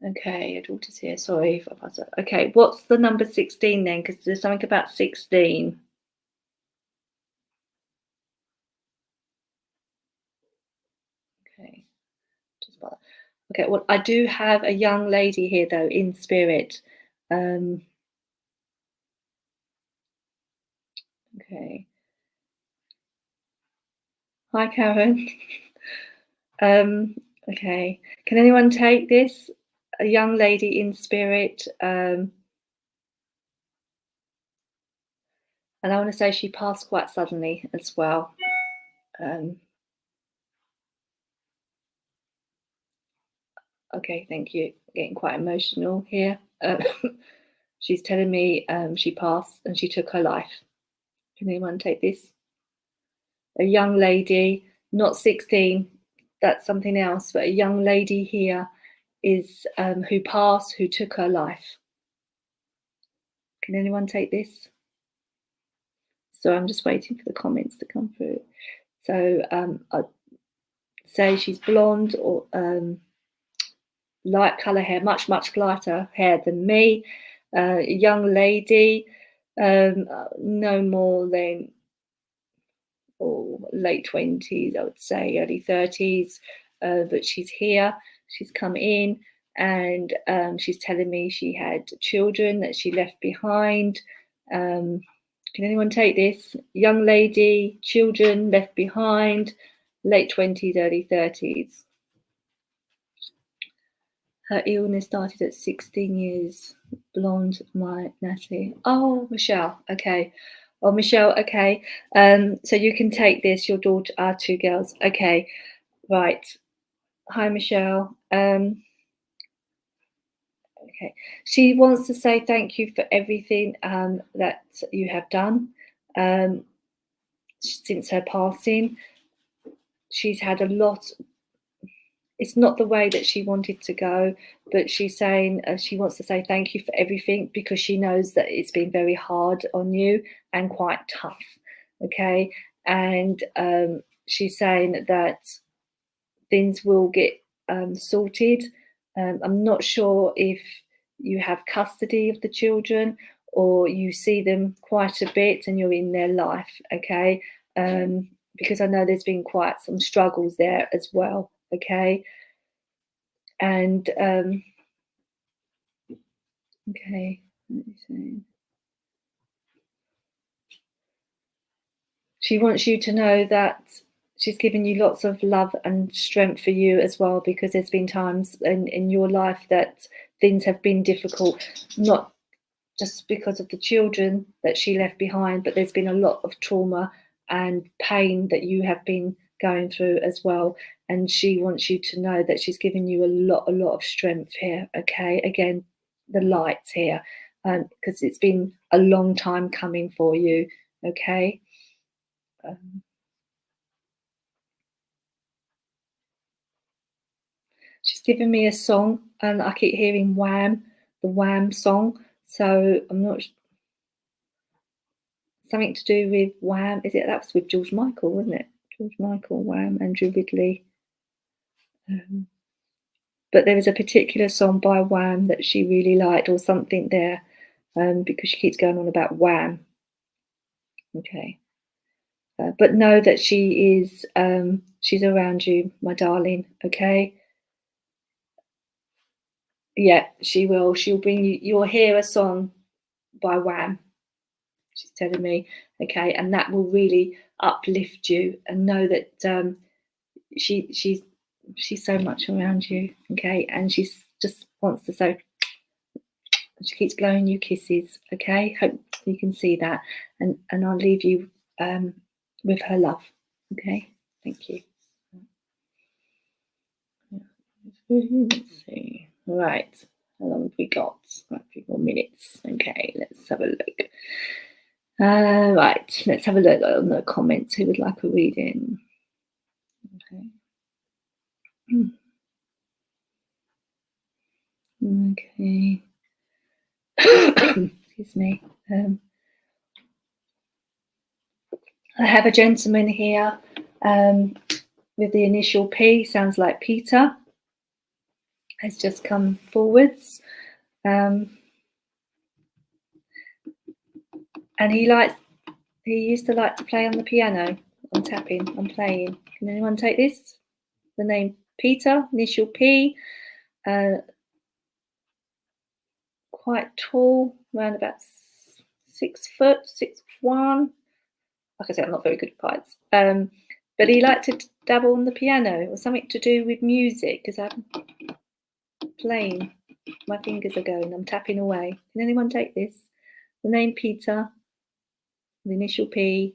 Okay, your daughter's here. Sorry if I pass it. Okay, what's the number 16 then? Because there's something about 16. Okay, well, I do have a young lady here, though, in spirit. Okay. Hi, Karen. Okay. Can anyone take this? A young lady in spirit. And I want to say she passed quite suddenly as well. Okay, thank you. Getting quite emotional here. She's telling me she passed and she took her life. Can anyone take this? A young lady, not 16, that's something else, but a young lady here is who passed, who took her life. Can anyone take this? So I'm just waiting for the comments to come through. So I'd say she's blonde or light colour hair, much lighter hair than me. A young lady, no more than late 20s, I would say, early 30s. But she's here. She's come in, and she's telling me she had children that she left behind. Can anyone take this? Young lady, children left behind, late 20s, early 30s. Her illness started at 16 years. Blonde, my Natalie. Oh, Michelle. Okay. Oh, Michelle. Okay. So you can take this. Your daughter, our two girls. Okay. Right. Hi, Michelle. Okay. She wants to say thank you for everything that you have done since her passing. She's had a lot. It's not the way that she wanted to go, but she's saying she wants to say thank you for everything because she knows that it's been very hard on you and quite tough. Okay. And she's saying that things will get sorted. I'm not sure if you have custody of the children or you see them quite a bit and you're in their life. Okay. Because I know there's been quite some struggles there as well. Okay. And okay, let me see. She wants you to know that she's given you lots of love and strength for you as well, because there's been times in your life that things have been difficult, not just because of the children that she left behind, but there's been a lot of trauma and pain that you have been going through as well. And she wants you to know that she's given you a lot of strength here. Okay, again, the lights here, because it's been a long time coming for you. Okay. She's given me a song, and I keep hearing Wham, the Wham song. So I'm not something to do with Wham. Is it? That was with George Michael, wasn't it? George Michael, Wham, Andrew Ridley. But there was a particular song by Wham that she really liked, or something there, because she keeps going on about Wham. Okay. But know that she is, she's around you, my darling. Okay. Yeah, she will. She'll bring you. You'll hear a song by Wham. She's telling me. Okay, and that will really uplift you, and know that she's so much around you. Okay, and she just wants to say. She keeps blowing you kisses. Okay, hope you can see that, and I'll leave you with her love. Okay, thank you. Let's see. Right, how long have we got? Right, a few more minutes. Okay, let's have a look. Right, let's have a look on the comments. Who would like a reading? Okay. Okay. Excuse me. I have a gentleman here with the initial P, sounds like Peter, has just come forwards. And he used to like to play on the piano. I'm tapping, I'm playing. Can anyone take this? The name Peter, initial P, quite tall, around about 6 foot, 6'1". Like I said, I'm not very good at heights. But he liked to dabble on the piano or something to do with music, because I'm playing. My fingers are going, I'm tapping away. Can anyone take this? The name Peter, the initial P,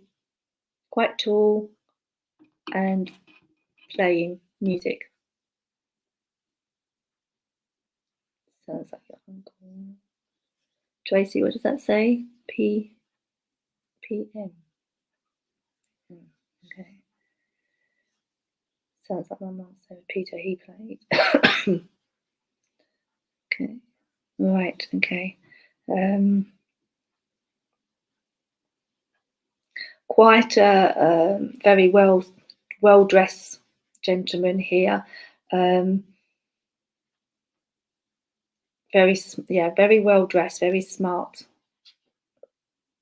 quite tall, and playing music. Sounds like your uncle. Tracy, what does that say? P M. Okay. Sounds like my mum. So Peter, he played. Okay. Right. Okay. Quite a very well dressed gentleman here. Very well dressed, very smart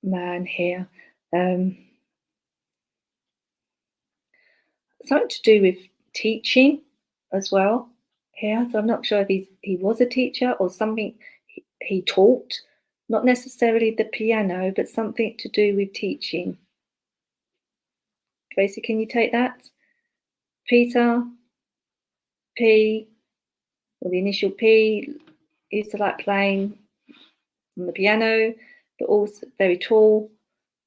man here. Something to do with teaching as well here. So I'm not sure if he was a teacher or something he taught, not necessarily the piano, but something to do with teaching. Tracy, can you take that? Peter, P, or the initial P, used to like playing on the piano, but also very tall,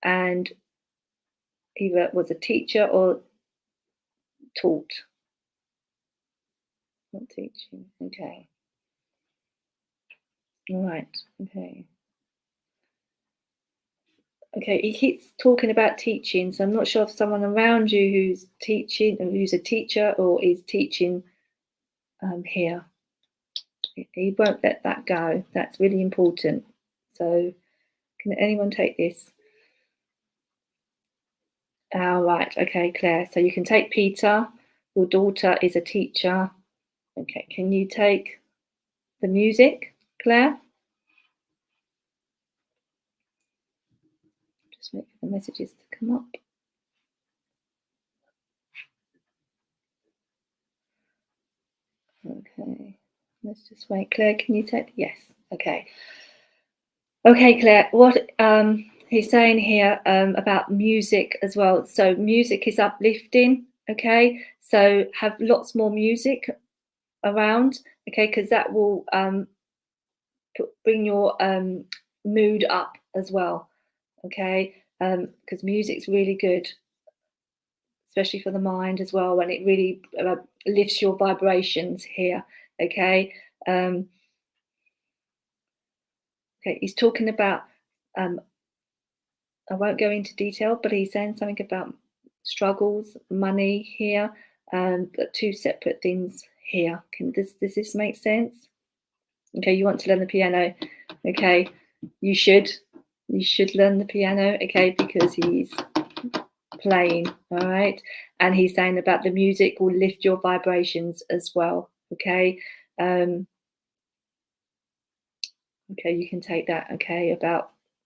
and either was a teacher or taught. Not teaching. Okay. All right. Okay. Okay, he keeps talking about teaching, so I'm not sure if someone around you who's teaching, or who's a teacher or is teaching here. He won't let that go. That's really important. So can anyone take this? All right. Okay, Claire. So you can take Peter. Your daughter is a teacher. Okay. Can you take the music, Claire? Just wait for the messages to come up. Okay. Let's just wait. Claire, can you take? Yes. Okay. Okay, Claire. What he's saying here about music as well. So music is uplifting. Okay. So have lots more music around. Okay, because that will bring your mood up as well. Okay, because music's really good, especially for the mind as well, when it really lifts your vibrations here. Okay. Okay, he's talking about, I won't go into detail, but he's saying something about struggles, money here, but two separate things here. Does this make sense? Okay, you want to learn the piano. Okay, you should learn the piano, okay, because he's playing, all right? And he's saying about the music will lift your vibrations as well, okay? Okay, you can take that, okay,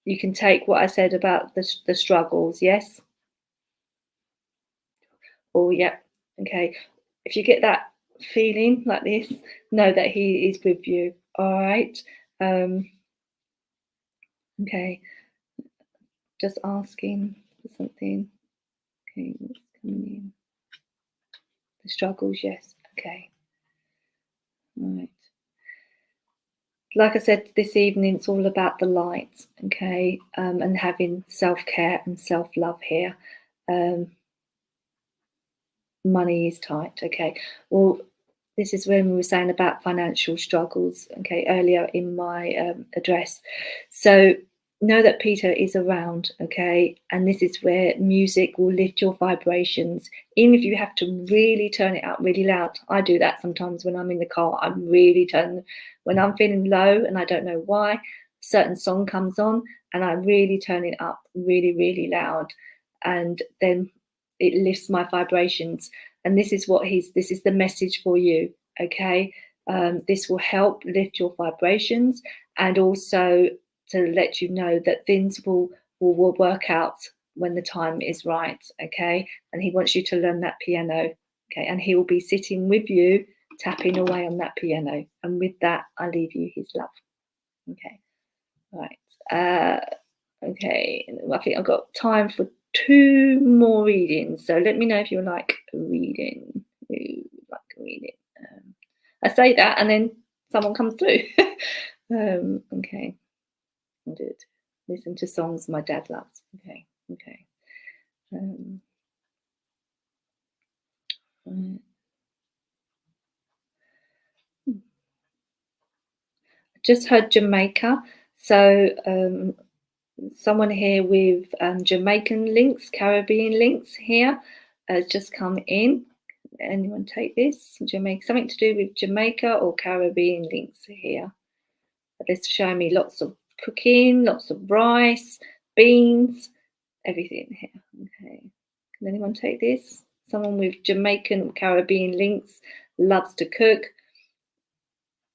you can take what I said about the struggles, yes? Oh, yeah, okay. If you get that feeling like this, know that he is with you, all right? Okay, just asking for something. Okay, what's coming in? The struggles, yes, okay. All right. Like I said, this evening, it's all about the light, okay, and having self-care and self-love here. Money is tight, okay. Well, this is when we were saying about financial struggles, okay, earlier in my address. So know that Peter is around, okay, and this is where music will lift your vibrations, even if you have to really turn it up really loud. I do that sometimes when I'm in the car. I'm really turning, when I'm feeling low and I don't know why, a certain song comes on and I really turn it up really, really loud, and then it lifts my vibrations. And this is the message for you, okay? This will help lift your vibrations, and also to let you know that things will work out when the time is right, okay? And he wants you to learn that piano, Okay, and he will be sitting with you, tapping away on that piano. And with that, I leave you his love. Okay, right. Okay, I think I've got time for 2 more readings. So let me know if you like a reading. I say that and then someone comes through. Okay, I'll do it. Listen to songs my dad loves. Okay. Right. Just heard Jamaica. So someone here with Jamaican links, Caribbean links here has just come in. Anyone take this? Jamaica, something to do with Jamaica or Caribbean links here. This is showing me lots of cooking, lots of rice, beans, everything here. Okay. Can anyone take this? Someone with Jamaican or Caribbean links, loves to cook,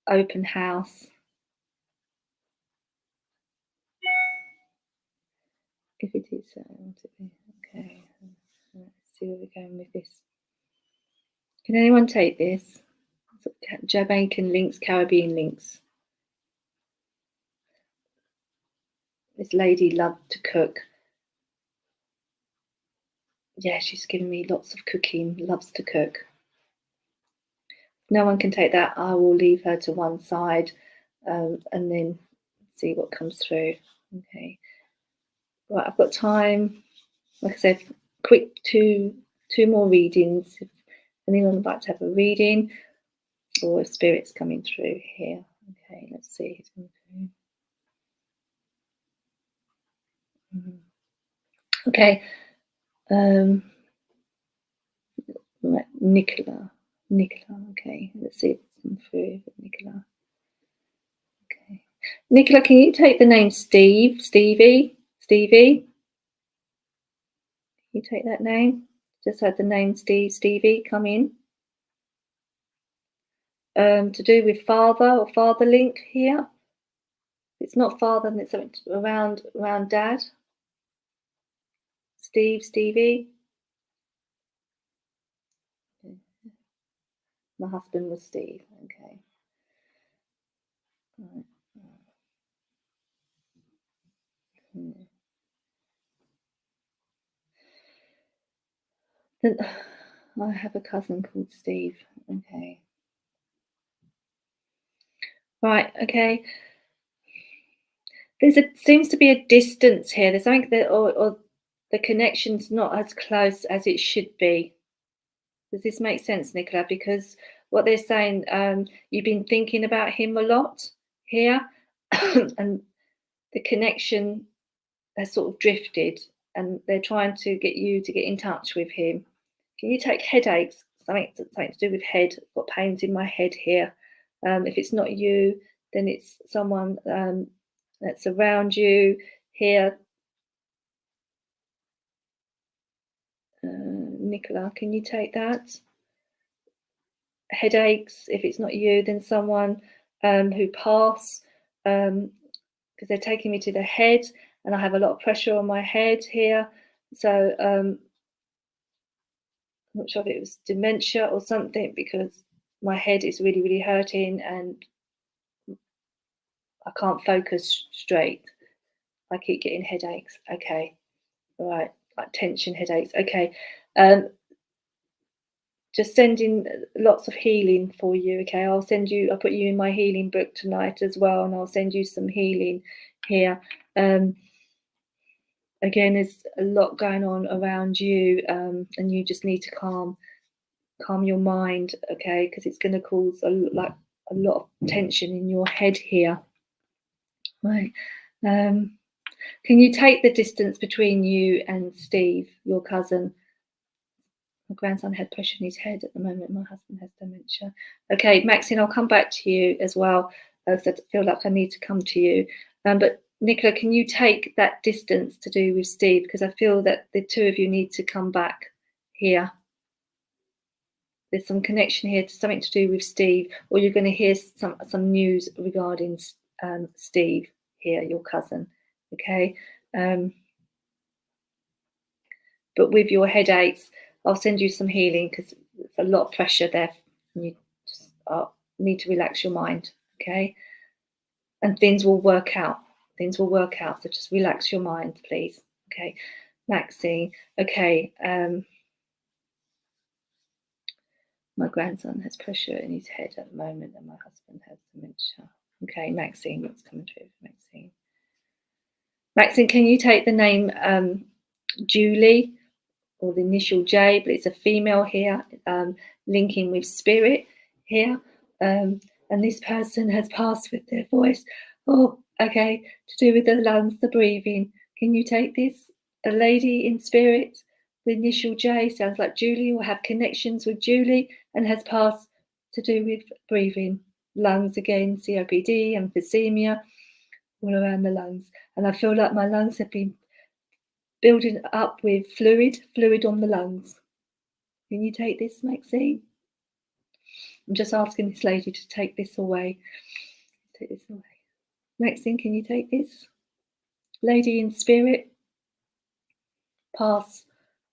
open house. If it is, okay. Let's see where we're going with this. Can anyone take this? Jamaican links, Caribbean links. This lady loved to cook. Yeah, she's giving me lots of cooking, loves to cook. No one can take that. I will leave her to one side and then see what comes through. Okay. Right, I've got time. Like I said, quick two more readings. If anyone would like to have a reading or if spirit's coming through here. Okay, let's see. Okay. Nicola. Okay, let's see if it's come through. Nicola. Okay. Nicola, can you take the name Stevie? Can you take that name? Just had the name Stevie come in. To do with father or father link here. If it's not father, then it's something around dad. Stevie. Okay. My husband was Steve. Okay. Right. Then I have a cousin called Steve. Okay. Right. Okay. Seems to be a distance here. There's something that, or the connection's not as close as it should be. Does this make sense, Nicola? Because what they're saying, you've been thinking about him a lot here, and the connection has sort of drifted, and they're trying to get you to get in touch with him. Can you take headaches? Something to do with head. I've got pains in my head here. If it's not you, then it's someone that's around you here. Nicola, can you take that? Headaches, if it's not you, then someone who passed, because they're taking me to the head and I have a lot of pressure on my head here. So I'm not sure if it was dementia or something, because my head is really, really hurting and I can't focus straight. I keep getting headaches. Okay. All right. Like tension headaches. Okay. Just sending lots of healing for you. Okay. I'll put you in my healing book tonight as well, and I'll send you some healing here. Again, there's a lot going on around you, and you just need to calm your mind, okay, because it's going to cause a lot of tension in your head here. Right. Can you take the distance between you and Steve, your cousin? My grandson had pressure in his head at the moment. My husband has dementia. Okay, Maxine, I'll come back to you as well, because I feel like I need to come to you. But Nicola, can you take that distance to do with Steve? Because I feel that the two of you need to come back here. There's some connection here to something to do with Steve, or you're going to hear some news regarding Steve here, your cousin. Okay. But with your headaches, I'll send you some healing, because there's a lot of pressure there. And you just need to relax your mind, okay? And things will work out. Things will work out. So just relax your mind, please. Okay, Maxine. Okay. My grandson has pressure in his head at the moment, and my husband has dementia. Okay, Maxine, what's coming through for Maxine? Maxine, can you take the name Julie, or the initial J, but it's a female here, linking with spirit here. And this person has passed with their voice. Oh, okay, to do with the lungs, the breathing. Can you take this? A lady in spirit, the initial J sounds like Julie, will have connections with Julie and has passed to do with breathing. Lungs again, COPD, emphysema, all around the lungs. And I feel like my lungs have been building up with fluid on the lungs. Can you take this, Maxine? I'm just asking this lady to take this away. Take this away. Maxine, can you take this? Lady in spirit, pass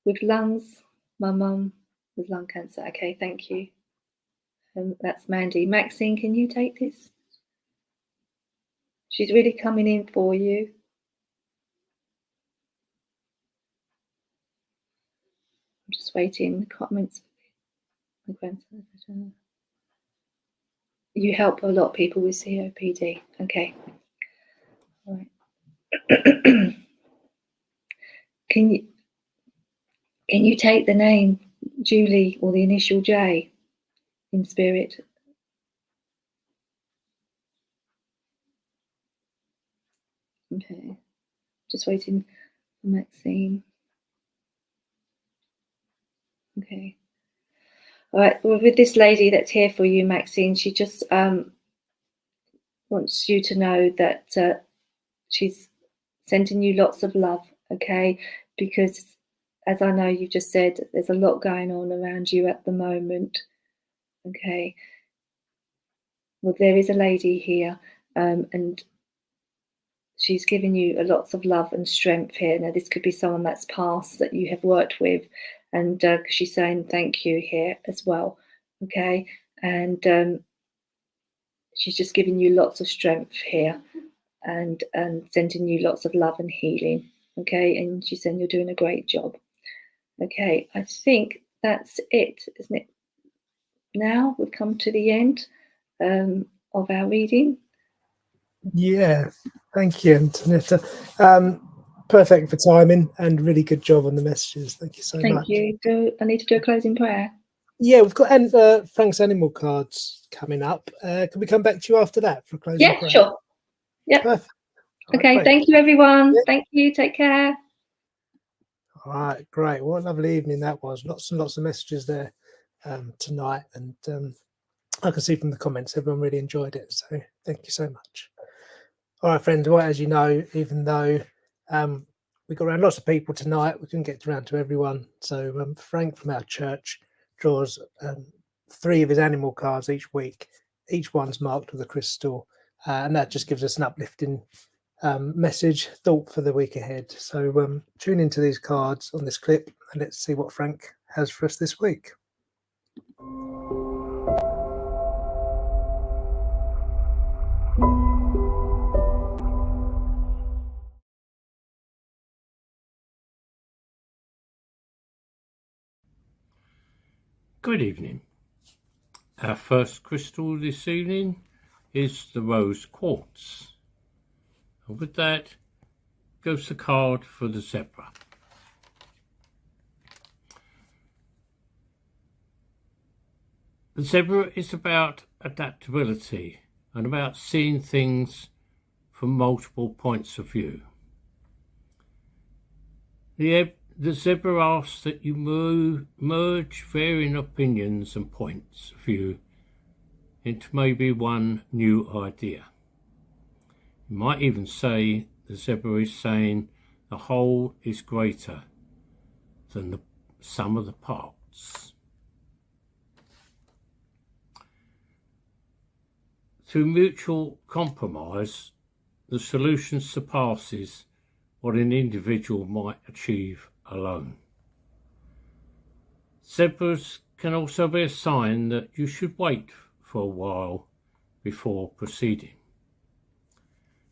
with lungs. My mum with lung cancer. Okay, thank you. That's Mandy. Maxine, can you take this? She's really coming in for you. I'm just waiting. Comments. My grandson. You help a lot of people with COPD. Okay. All right. Can you take the name Julie, or the initial J in spirit? Okay. Just waiting for Maxine. Okay. All right. Well, with this lady that's here for you, Maxine, she just wants you to know that she's sending you lots of love, okay? Because, as I know you just said, there's a lot going on around you at the moment, okay? Well, there is a lady here, and she's giving you lots of love and strength here. Now, this could be someone that's passed that you have worked with, and she's saying thank you here as well, okay? And she's just giving you lots of strength here, and sending you lots of love and healing, okay? And she's saying you're doing a great job. Okay, I think that's it, isn't it? Now we've come to the end of our reading. Yeah, thank you, Antonietta. Perfect for timing, and really good job on the messages. Thank you so much. Thank you. I need to do a closing prayer. Yeah, we've got Frank's animal cards coming up. Can we come back to you after that for a closing prayer? Sure. Yeah. Perfect. All Okay, right, thank you, everyone. Yeah. Thank you. Take care. All right, great. What a lovely evening that was. Lots and lots of messages there tonight. And I can see from the comments, everyone really enjoyed it. So thank you so much. All right, friends. Well, as you know, even though we got around lots of people tonight, we couldn't get around to everyone. So Frank from our church draws 3 of his animal cards each week. Each one's marked with a crystal. And that just gives us an uplifting message, thought for the week ahead. So tune into these cards on this clip, and let's see what Frank has for us this week. Good evening. Our first crystal this evening is the rose quartz. And with that goes the card for the zebra. The zebra is about adaptability and about seeing things from multiple points of view. The zebra asks that you merge varying opinions and points of view into maybe one new idea. You might even say the zebra is saying the whole is greater than the sum of the parts. Through mutual compromise, the solution surpasses what an individual might achieve alone. Zebras can also be a sign that you should wait for a while before proceeding.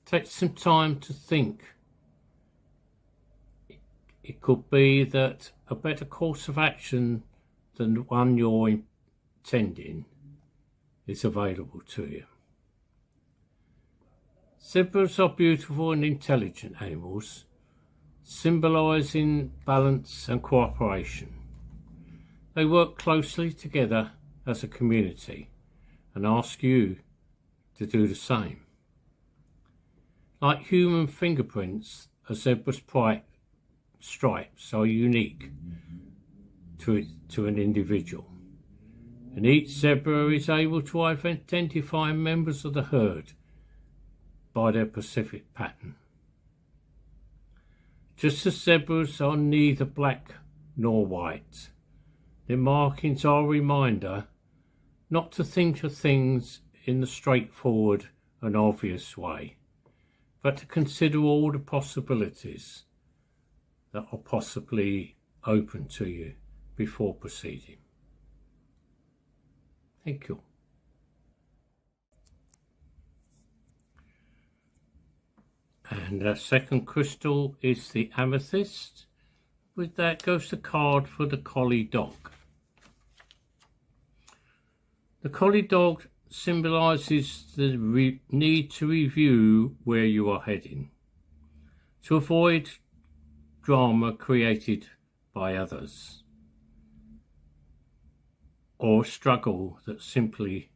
Take some time to think. It could be that a better course of action than the one you're intending is available to you. Zebras are beautiful and intelligent animals, symbolising balance and cooperation. They work closely together as a community and ask you to do the same. Like human fingerprints, a zebra's stripes are unique to an individual, and each zebra is able to identify members of the herd by their specific pattern. Just as zebras are neither black nor white, their markings are a reminder not to think of things in the straightforward and obvious way, but to consider all the possibilities that are possibly open to you before proceeding. Thank you. And our second crystal is the amethyst. With that goes the card for the collie dog. The collie dog symbolises the need to review where you are heading, to avoid drama created by others, or struggle that simply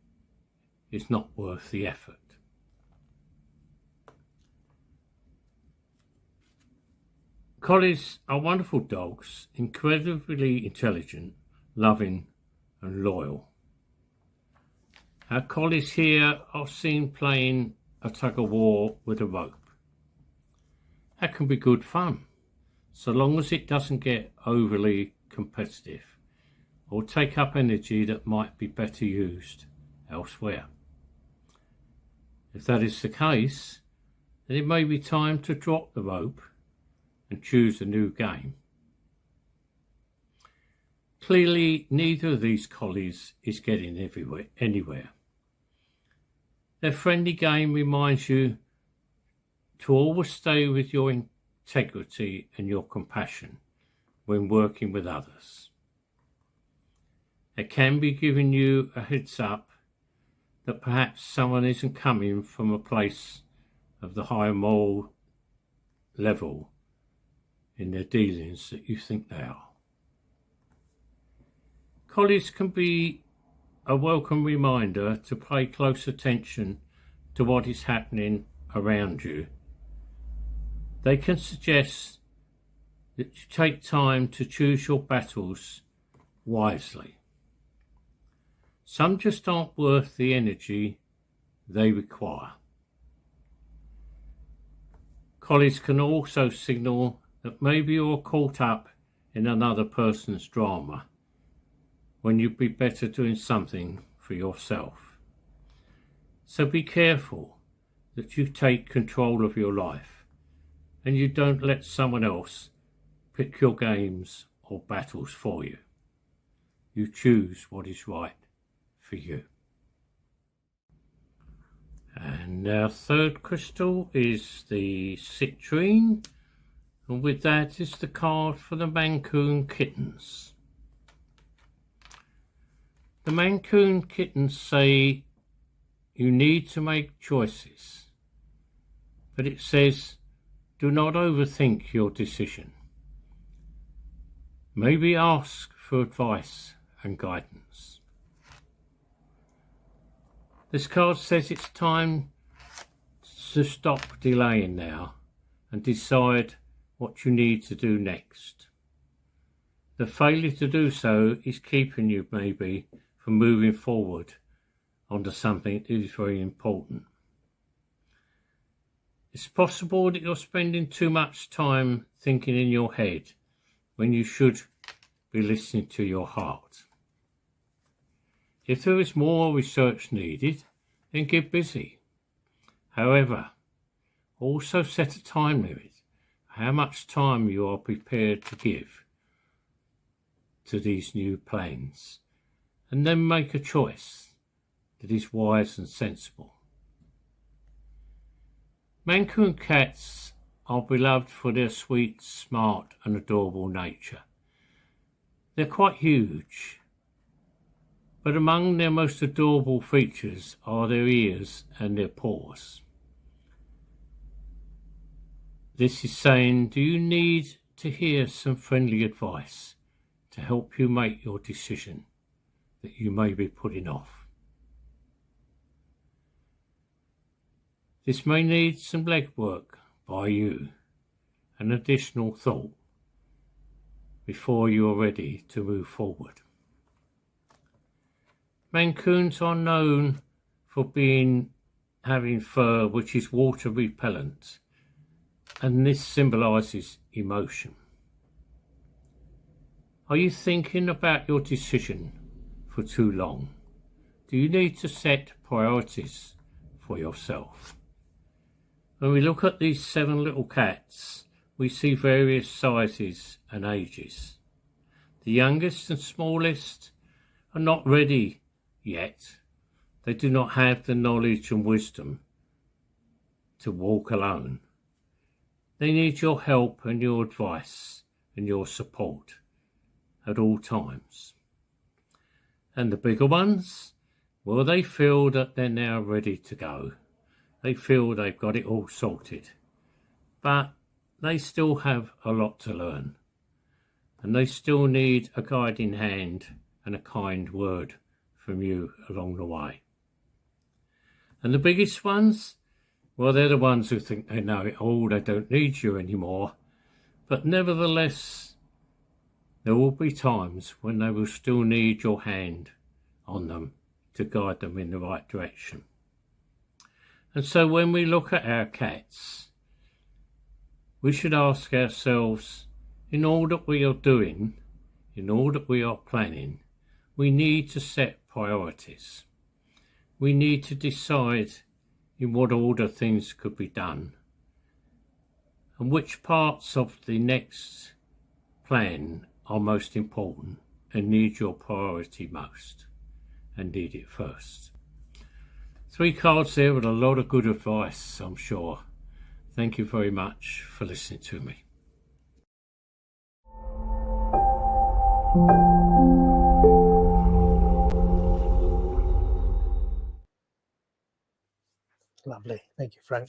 is not worth the effort. Collies are wonderful dogs, incredibly intelligent, loving and loyal. Our collies here are seen playing a tug-of-war with a rope. That can be good fun, so long as it doesn't get overly competitive or take up energy that might be better used elsewhere. If that is the case, then it may be time to drop the rope and choose a new game. Clearly, neither of these collies is getting anywhere. Their friendly game reminds you to always stay with your integrity and your compassion when working with others. It can be giving you a heads up that perhaps someone isn't coming from a place of the higher moral level in their dealings that you think they are. Collies can be a welcome reminder to pay close attention to what is happening around you. They can suggest that you take time to choose your battles wisely. Some just aren't worth the energy they require. Collies can also signal that maybe you're caught up in another person's drama when you'd be better doing something for yourself. So be careful that you take control of your life and you don't let someone else pick your games or battles for you. You choose what is right for you. And our third crystal is the citrine, and with that is the card for the Mancoon kittens. The Mancoon kittens say you need to make choices, but it says do not overthink your decision. Maybe ask for advice and guidance. This card says it's time to stop delaying now and decide what you need to do next. The failure to do so is keeping you maybe from moving forward onto something that is very important. It's possible that you're spending too much time thinking in your head when you should be listening to your heart. If there is more research needed, then get busy. However, also set a time limit for how much time you are prepared to give to these new plans and then make a choice that is wise and sensible. Mancoon cats are beloved for their sweet, smart and adorable nature. They're quite huge, but among their most adorable features are their ears and their paws. This is saying, do you need to hear some friendly advice to help you make your decision that you may be putting off? This may need some legwork by you, an additional thought, before you are ready to move forward. Mancoons are known for having fur which is water repellent, and this symbolises emotion. Are you thinking about your decision for too long? Do you need to set priorities for yourself? When we look at these 7 little cats, we see various sizes and ages. The youngest and smallest are not ready yet. They do not have the knowledge and wisdom to walk alone. They need your help and your advice and your support at all times. And the bigger ones, well, they feel that they're now ready to go. They feel they've got it all sorted, but they still have a lot to learn, and they still need a guiding hand and a kind word from you along the way. And the biggest ones, well, they're the ones who think they know it all, they don't need you anymore, but nevertheless, there will be times when they will still need your hand on them to guide them in the right direction. And so when we look at our cats, we should ask ourselves, in all that we are doing, in all that we are planning, we need to set priorities. We need to decide in what order things could be done, and which parts of the next plan are most important and need your priority most, and need it first. 3 cards there with a lot of good advice, I'm sure. Thank you very much for listening to me. Lovely. Thank you, Frank.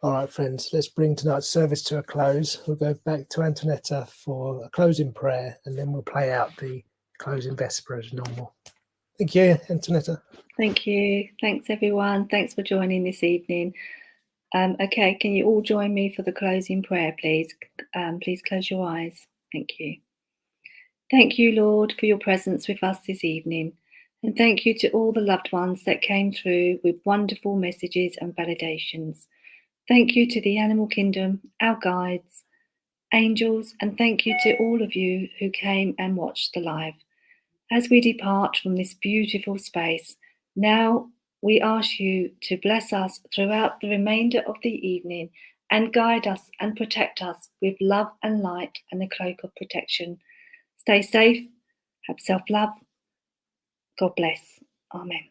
All right, friends, let's bring tonight's service to a close. We'll go back to Antonietta for a closing prayer, and then we'll play out the closing Vesper as normal. Thank you, Antonietta. Thank you. Thanks, everyone. Thanks for joining this evening. Okay, can you all join me for the closing prayer, please? Please close your eyes. Thank you. Thank you, Lord, for your presence with us this evening. And thank you to all the loved ones that came through with wonderful messages and validations. Thank you to the animal kingdom, our guides, angels, and thank you to all of you who came and watched the live. As we depart from this beautiful space, now we ask you to bless us throughout the remainder of the evening and guide us and protect us with love and light and the cloak of protection. Stay safe, have self-love. God bless. Amen.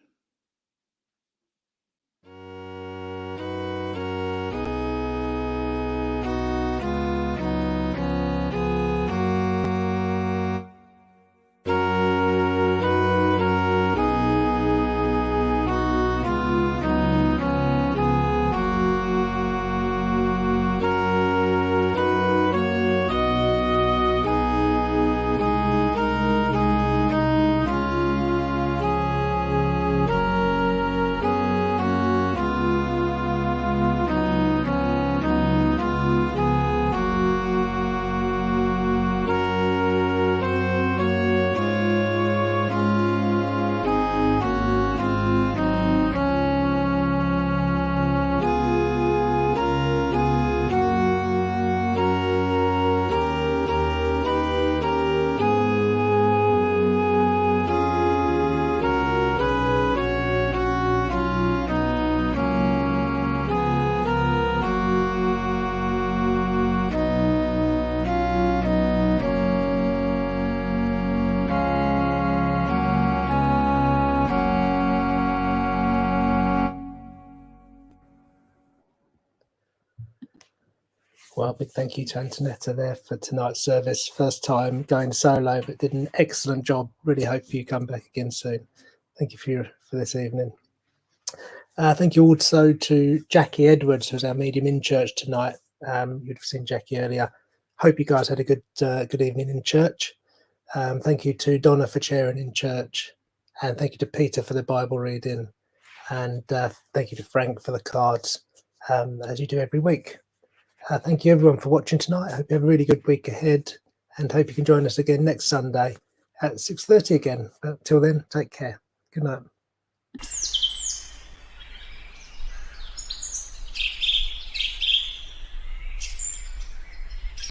Well, big thank you to Antonietta there for tonight's service. First time going solo, but did an excellent job. Really hope you come back again soon. Thank you for this evening. Thank you also to Jackie Edwards, who's our medium in church tonight. You'd have seen Jackie earlier. Hope you guys had a good evening in church. Thank you to Donna for chairing in church, and thank you to Peter for the Bible reading, and thank you to Frank for the cards, as you do every week. Thank you everyone for watching tonight. I hope you have a really good week ahead, and hope you can join us again next Sunday at 6:30 again. But till then, take care. Good night.